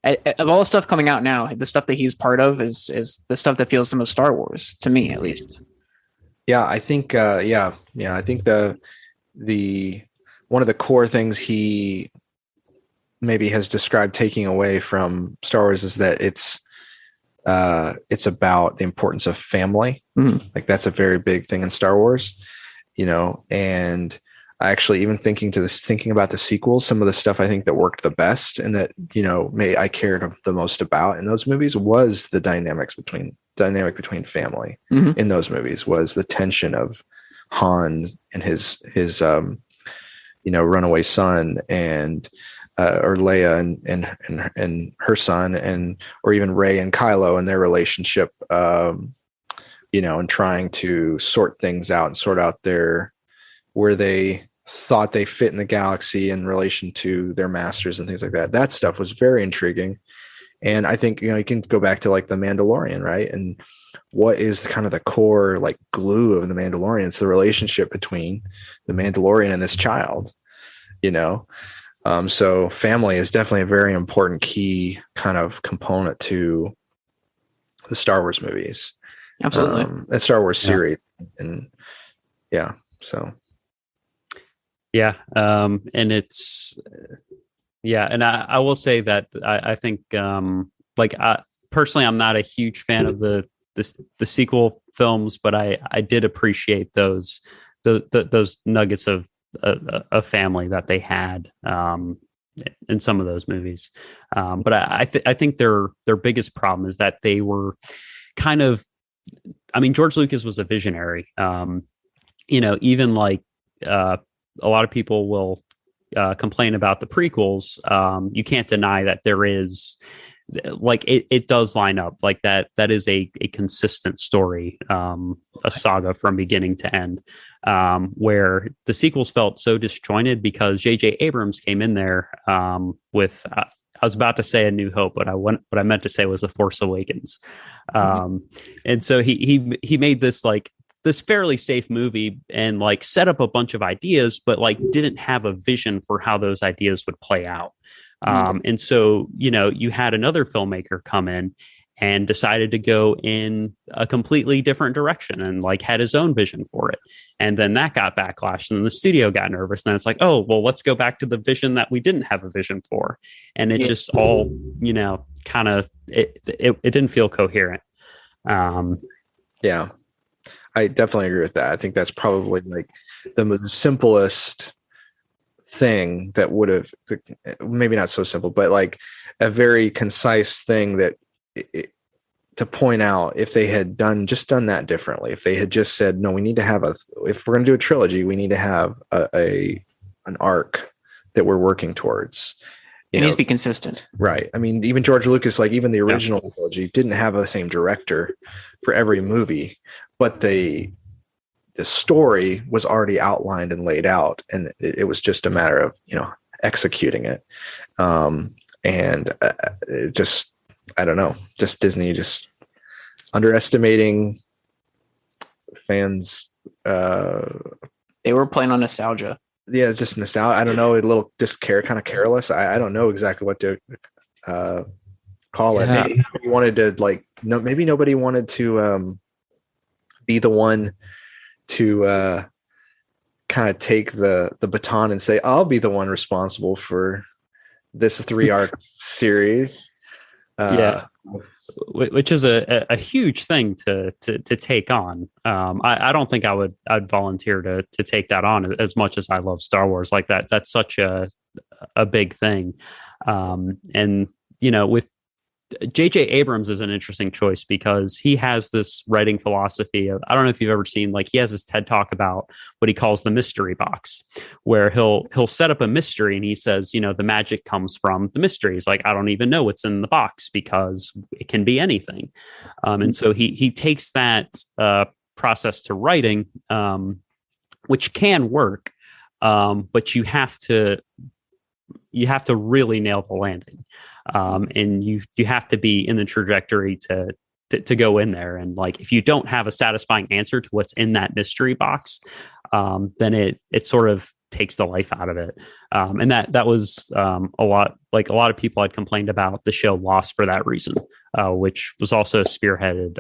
of all the stuff coming out now, the stuff that he's part of is the stuff that feels the most Star Wars to me, at least. Yeah, I think I think the one of the core things he maybe has described taking away from Star Wars is that it's about the importance of family. Mm-hmm. Like that's a very big thing in Star Wars, and I actually even thinking about the sequels, some of the stuff I think that worked the best and that, I cared the most about in those movies was the dynamic between family. Mm-hmm. In those movies was the tension of Han and his runaway son and or Leia and her son or even Rey and Kylo and their relationship, and trying to sort things out and sort out where they thought they fit in the galaxy in relation to their masters and things like that. That stuff was very intriguing. And I think, you can go back to like the Mandalorian, right? And what is kind of the core like glue of the Mandalorian? It's the relationship between the Mandalorian and this child, so family is definitely a very important key kind of component to the Star Wars movies. Absolutely. And Star Wars series. And so. Yeah. And it's, and I will say that I think, personally, I'm not a huge fan of the sequel films, but I did appreciate those nuggets of a family that they had in some of those movies. But I think their biggest problem is that they were kind of, George Lucas was a visionary. Even like a lot of people will complain about the prequels. You can't deny that there is like it does line up like that is a consistent story, a saga from beginning to end. where the sequels felt so disjointed because J.J. Abrams came in there with. I was about to say A New Hope, but what I meant to say was The Force Awakens, and so he made this fairly safe movie and like set up a bunch of ideas, but like didn't have a vision for how those ideas would play out. And so, you had another filmmaker come in and decided to go in a completely different direction and like had his own vision for it. And then that got backlash and then the studio got nervous. And it's like, oh, well, let's go back to the vision that we didn't have a vision for. And it just all, kind of, it didn't feel coherent. Yeah, I definitely agree with that. I think that's probably like the simplest thing that would have, maybe not so simple, but like a very concise thing that to point out if they had done that differently. If they had just said, no, we need to have if we're going to do a trilogy, we need to have an arc that we're working towards. It needs to be consistent. Right. I mean, even George Lucas, like even the original trilogy didn't have the same director for every movie, but the story was already outlined and laid out, and it was just a matter of, executing it. It just, I don't know, just Disney just underestimating fans. They were playing on nostalgia. Yeah, it's just nostalgia. I don't know, a little just kind of careless. I don't know exactly what to call it. Maybe nobody wanted to maybe nobody wanted to be the one to kind of take the baton and say, I'll be the one responsible for this 3-arc series. Which is a huge thing to take on. I don't think I'd volunteer to take that on as much as I love Star Wars. Like that. That's such a big thing. And with J.J. Abrams is an interesting choice because he has this writing philosophy of, I don't know if you've ever seen, like he has this TED talk about what he calls the mystery box, where he'll set up a mystery and he says, the magic comes from the mystery. He's like, I don't even know what's in the box because it can be anything. And so he takes that process to writing, which can work, but you have to really nail the landing. And you have to be in the trajectory to go in there. And like, if you don't have a satisfying answer to what's in that mystery box, then it sort of takes the life out of it. And that was a lot of people had complained about the show Lost for that reason, which was also spearheaded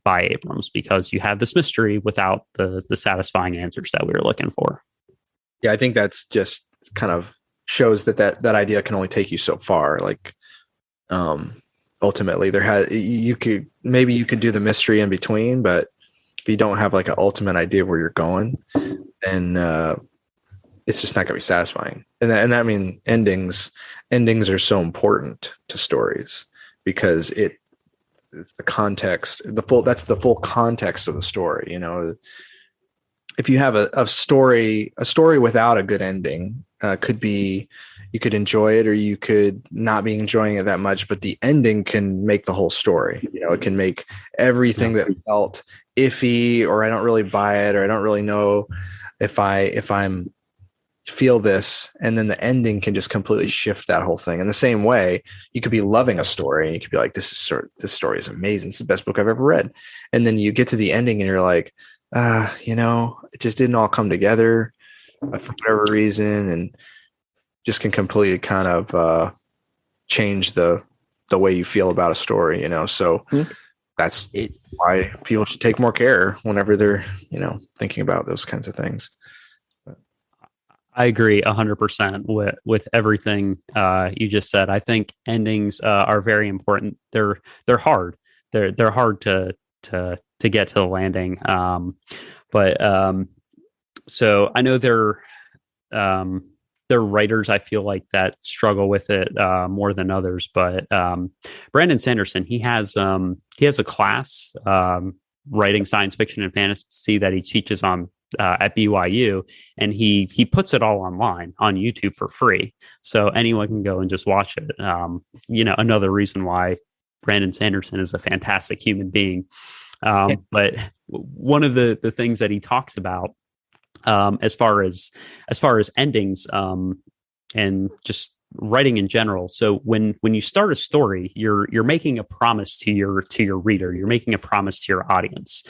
by Abrams, because you have this mystery without the satisfying answers that we were looking for. Yeah, I think that's just kind of shows that idea can only take you so far. Like, ultimately you could do the mystery in between, but if you don't have like an ultimate idea of where you're going, then it's just not gonna be satisfying. And I mean, endings are so important to stories because it's the context, that's the full context of the story. If you have a story without a good ending, could be, you could enjoy it or you could not be enjoying it that much, but the ending can make the whole story. It can make everything that felt iffy, or I don't really buy it, or I don't really know if I'm feel this, and then the ending can just completely shift that whole thing. In the same way, you could be loving a story and you could be like, this story is amazing. It's the best book I've ever read. And then you get to the ending and you're like, it just didn't all come together for whatever reason, and just can completely kind of change the way you feel about a story, So that's why people should take more care whenever they're, thinking about those kinds of things. I agree 100% with everything you just said. I think endings are very important. They're hard. They're hard to get to the landing. So I know they're writers, I feel like, that struggle with it more than others. But Brandon Sanderson, he has a class writing science fiction and fantasy that he teaches on at BYU, and he puts it all online on YouTube for free, so anyone can go and just watch it. Another reason why Brandon Sanderson is a fantastic human being. But one of the things that he talks about As far as endings, and just writing in general. So when you start a story, you're making a promise to your reader. You're making a promise to your audience,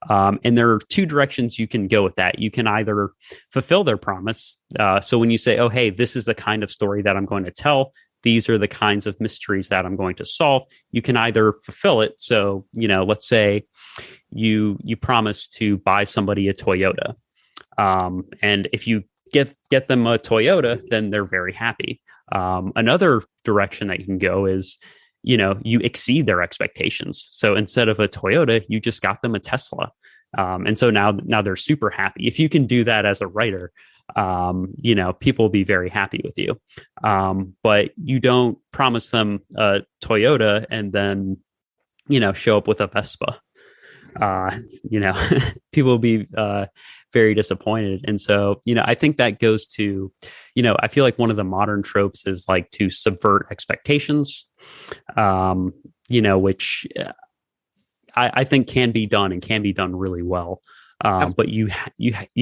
and there are two directions you can go with that. You can either fulfill their promise. So when you say, "Oh, hey, this is the kind of story that I'm going to tell. These are the kinds of mysteries that I'm going to solve," you can either fulfill it. So let's say you promise to buy somebody a Toyota, and if you get them a Toyota, then they're very happy. Another direction that you can go is, you exceed their expectations. So instead of a Toyota, you just got them a Tesla. And so now they're super happy. If you can do that as a writer, people will be very happy with you. But you don't promise them a Toyota and then, show up with a Vespa. People will be very disappointed. And so, I think that goes to, I feel like one of the modern tropes is like to subvert expectations, which I think can be done and can be done really well. But you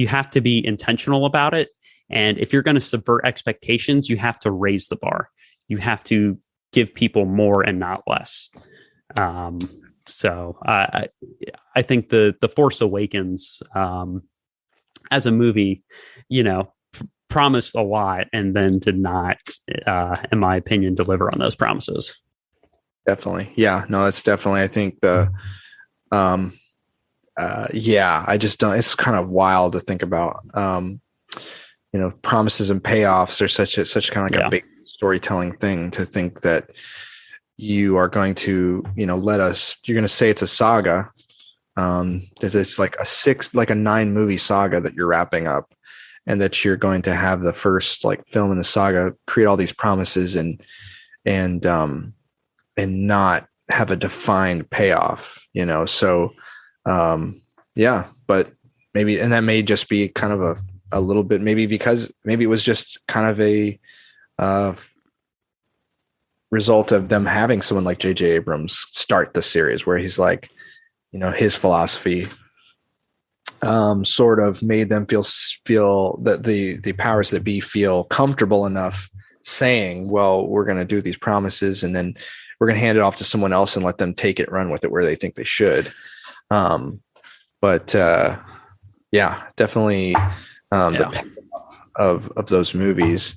have to be intentional about it. And if you're going to subvert expectations, you have to raise the bar. You have to give people more and not less. So I think the Force Awakens, as a movie, promised a lot and then did not, in my opinion, deliver on those promises. Definitely. Yeah, no, it's definitely, I think I just don't, it's kind of wild to think about, promises and payoffs are such kind of like a big storytelling thing, to think that you are going to, you're going to say it's a saga. It's like a 9 movie saga that you're wrapping up, and that you're going to have the first film in the saga create all these promises and not have a defined payoff, so, but maybe, and that may just be kind of a little bit, maybe it was just kind of a, result of them having someone like J.J. Abrams start the series, where he's like, his philosophy sort of made them feel that the powers that be feel comfortable enough saying, well, we're going to do these promises and then we're going to hand it off to someone else and let them take it, run with it where they think they should. Definitely the of those movies,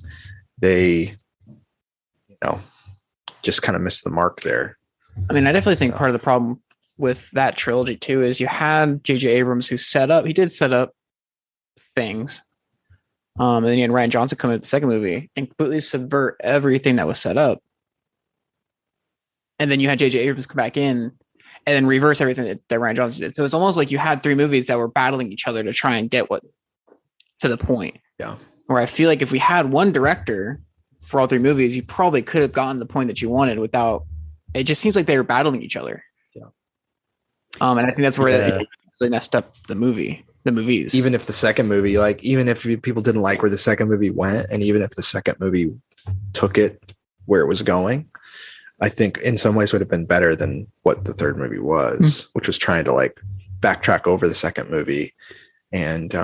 they, just kind of missed the mark there. I mean, I definitely think part of the problem with that trilogy too is you had J.J. Abrams who did set up things. And then you had Ryan Johnson come in the second movie and completely subvert everything that was set up. And then you had J.J. Abrams come back in and then reverse everything that Ryan Johnson did. So it's almost like you had 3 movies that were battling each other to try and get to the point. Yeah. Where I feel like if we had one director for all 3 movies, you probably could have gotten the point that you wanted without. It just seems like they were battling each other. Yeah. And I think that's where it really messed up the movies. Even if the second movie, even if people didn't like where the second movie went, and even if the second movie took it where it was going, I think in some ways would have been better than what the third movie was, which was trying to backtrack over the second movie and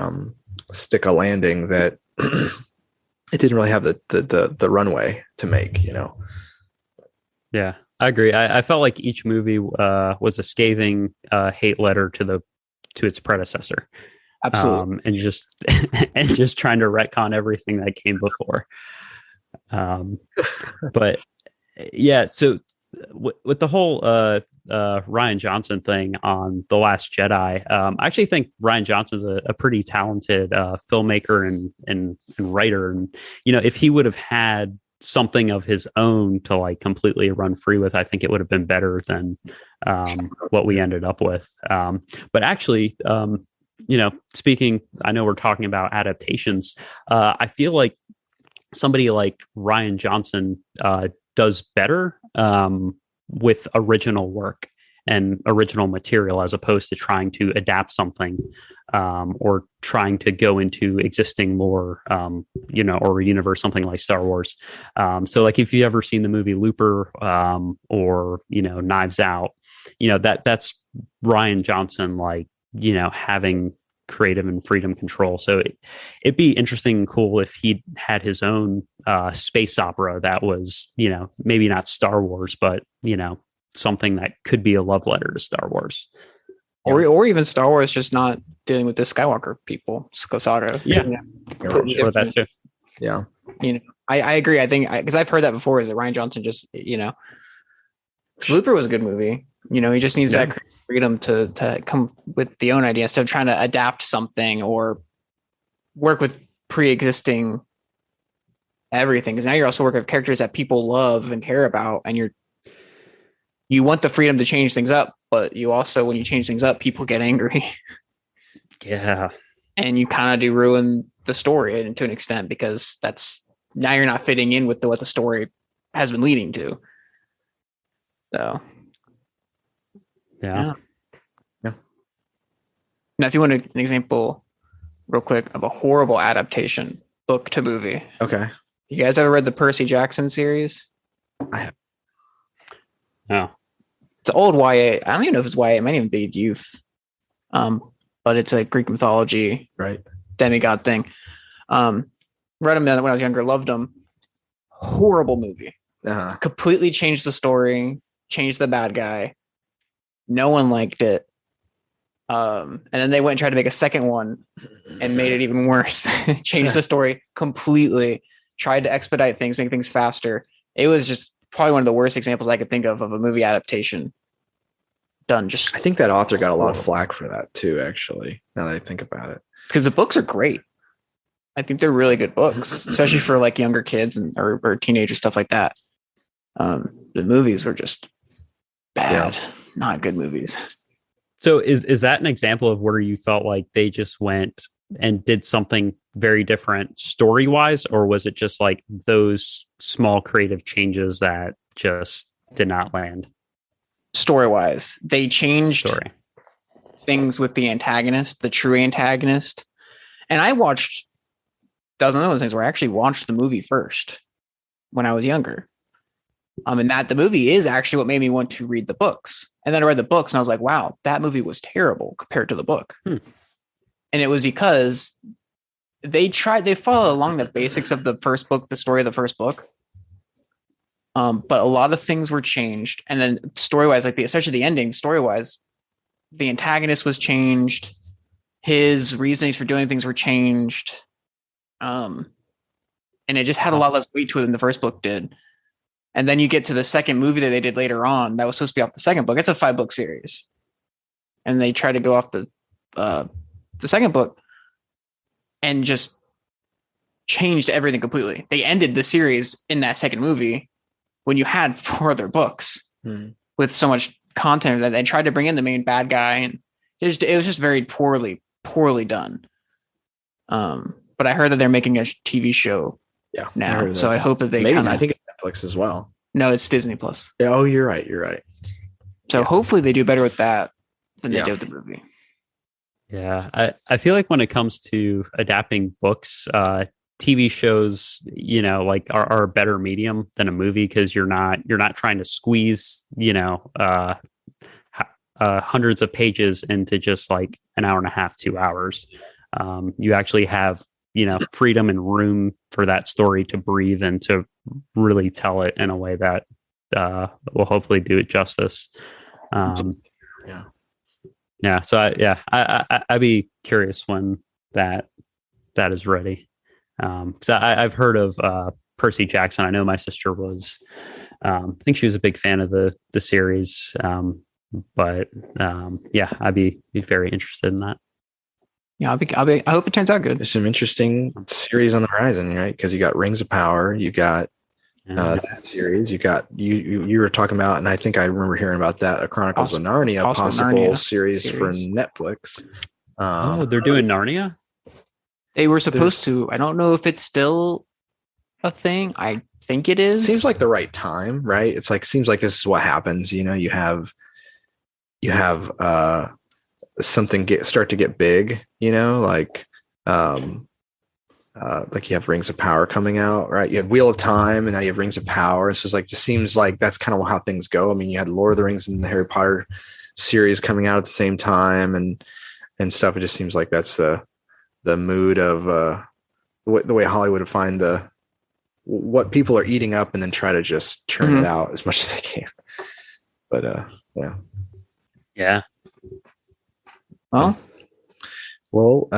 stick a landing that it didn't really have the runway to make, Yeah, I agree. I felt like each movie was a scathing hate letter to its predecessor. Absolutely. And just trying to retcon everything that came before. But yeah, so with the whole Ryan Johnson thing on The Last Jedi, I actually think Ryan Johnson's a pretty talented filmmaker and writer. And, if he would have had something of his own to completely run free with, I think it would have been better than what we ended up with. But actually, speaking, I know we're talking about adaptations. I feel like somebody like Ryan Johnson does better with original work and original material, as opposed to trying to adapt something or trying to go into existing lore, or universe, something like Star Wars. So if you ever seen the movie Looper or, Knives Out, that's Ryan Johnson, having creative and freedom control. So it'd be interesting and cool if he had his own space opera that was, maybe not Star Wars, but something that could be a love letter to Star Wars. Or even Star Wars just not dealing with the Skywalker people, saga. Yeah. Or that too. Yeah. I agree. I think because I've heard that before, is that Rian Johnson just, Looper was a good movie. He just needs that freedom to come with the own idea instead of trying to adapt something or work with pre-existing everything. Because now you're also working with characters that people love and care about, and you want the freedom to change things up, but you also, when you change things up, people get angry. Yeah. And you kind of do ruin the story to an extent, because now you're not fitting in with what the story has been leading to. So. Yeah. Now, if you want an example real quick of a horrible adaptation, book to movie. Okay. You guys ever read the Percy Jackson series? I have. No. It's an old YA. I don't even know if it's YA. It might even be youth. But it's a Greek mythology, right, demigod thing. Read them when I was younger, loved them. Horrible movie. Completely changed the story, changed the bad guy. No one liked it. And then they went and tried to make a second one and made it even worse. Changed the story completely, tried to expedite things, make things faster. It was just probably one of the worst examples I could think of a movie adaptation done. I think that author got a lot of flack for that too, actually, now that I think about it. Because the books are great. I think they're really good books, especially for like younger kids or teenagers, stuff like that. The movies were just bad, not good movies. So is that an example of where you felt like they just went and did something very different story-wise, or was it just like those small creative changes that just did not land? Story-wise, they changed things with the antagonist, the true antagonist. And I watched, that was one of those things where I actually watched the movie first when I was younger. And that the movie is actually what made me want to read the books. And then I read the books and I was like, wow, that movie was terrible compared to the book. And it was because they followed along the basics of the first book, the story of the first book. But a lot of things were changed. And then story-wise, especially the ending, story-wise, the antagonist was changed. His reasonings for doing things were changed. And it just had a lot less weight to it than the first book did. And then you get to the second movie that they did later on that was supposed to be off the second book. It's a 5-book series. And they try to go off the second book and just changed everything completely. They ended the series in that second movie when you had 4 other books with so much content that they tried to bring in the main bad guy, and it was just very poorly done. But I heard that they're making a TV show now, so I hope that they I think it's Netflix as well. No, it's Disney Plus. Oh, you're right. So hopefully they do better with that than they did with the movie. Yeah, I feel like when it comes to adapting books, TV shows, are a better medium than a movie, because you're not trying to squeeze, hundreds of pages into just like an hour and a half, 2 hours. You actually have, freedom and room for that story to breathe and to really tell it in a way that will hopefully do it justice. So I'd be curious when that is ready. Because I've heard of Percy Jackson. I know my sister was, I think she was a big fan of the series. I'd be very interested in that. Yeah, I hope it turns out good. There's some interesting series on the horizon, right? Because you got Rings of Power, you got that series, you got you were talking about, and I think I remember hearing about that, a Chronicles of Narnia possible series for Netflix. They're doing Narnia? They were supposed to. I don't know if it's still a thing. I think it is. Seems like the right time, right? It's like, seems like this is what happens. You have something start to get big, like you have Rings of Power coming out, right? You have Wheel of Time, and now you have Rings of Power. So it's like, just seems like that's kind of how things go. I mean, you had Lord of the Rings and the Harry Potter series coming out at the same time, and and stuff. It just seems like that's the mood of the way Hollywood would find what people are eating up and then try to just churn it out as much as they can. But Yeah. Well,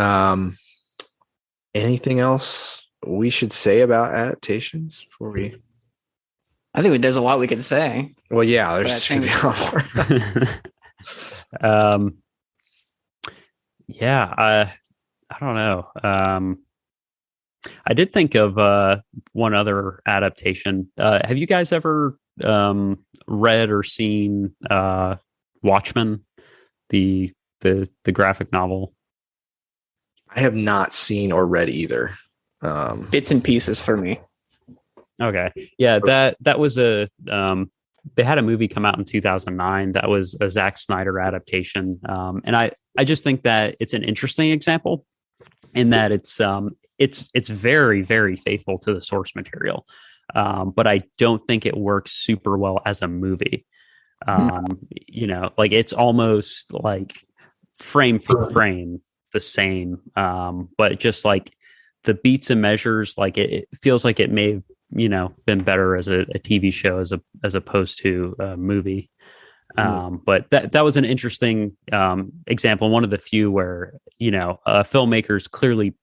anything else we should say about adaptations before we? I think there's a lot we could say. Well, yeah, But I there's should be think- a lot more. Yeah, I don't know. I did think of one other adaptation. Have you guys ever read or seen Watchmen, the graphic novel? I have not seen or read either. Bits and pieces for me. Okay, yeah, that was a. They had a movie come out in 2009 that was a Zack Snyder adaptation, and I just think that it's an interesting example in that it's very, very faithful to the source material, but I don't think it works super well as a movie. Like it's almost like frame for frame the same, but just like the beats and measures, like it feels like it may have been better as a TV show as opposed to a movie. But that was an interesting example, one of the few where a filmmaker's clearly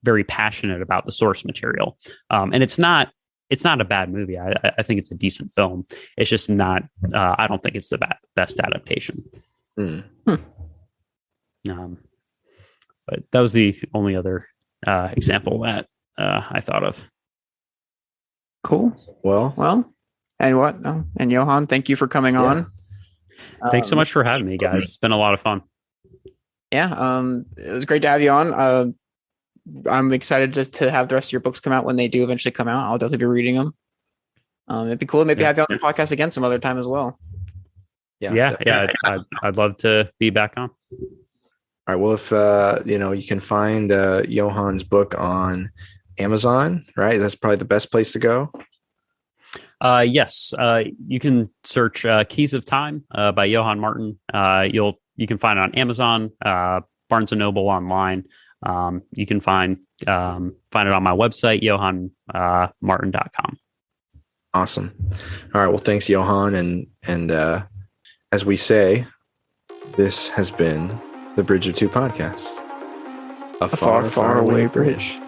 very passionate about the source material, and it's not a bad movie. I think it's a decent film. It's just not. I don't think it's the best adaptation. But that was the only other example that I thought of. Cool. Well, and what? And Yohann, thank you for coming on. Thanks so much for having me, guys. It's been a lot of fun. Yeah, it was great to have you on. I'm excited just to have the rest of your books come out when they do eventually come out. I'll definitely be reading them. It'd be cool to maybe have you on the podcast again some other time as well. Yeah. I'd love to be back on. All right. Well, if you can find Johann's book on Amazon, right? That's probably the best place to go. Yes. You can search Keys of Time by Yohann Martin. You can find it on Amazon, Barnes and Noble online. You can find it on my website, johannmartin.com. Awesome. All right. Well, thanks, Yohann. And as we say, this has been the Bridge of Two podcast. A far, far away bridge.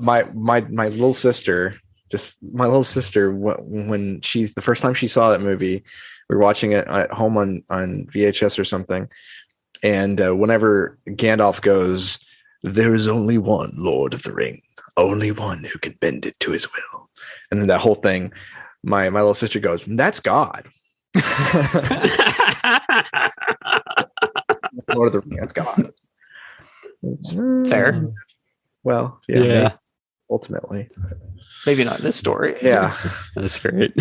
My little sister, when the first time she saw that movie, we were watching it at home on VHS or something, and whenever Gandalf goes, "There is only one Lord of the Ring, only one who can bend it to his will," and then that whole thing, my little sister goes, "That's God." Lord of the Ring, that's God. Fair. Well, yeah. Ultimately, Maybe not in this story. Yeah. That's great.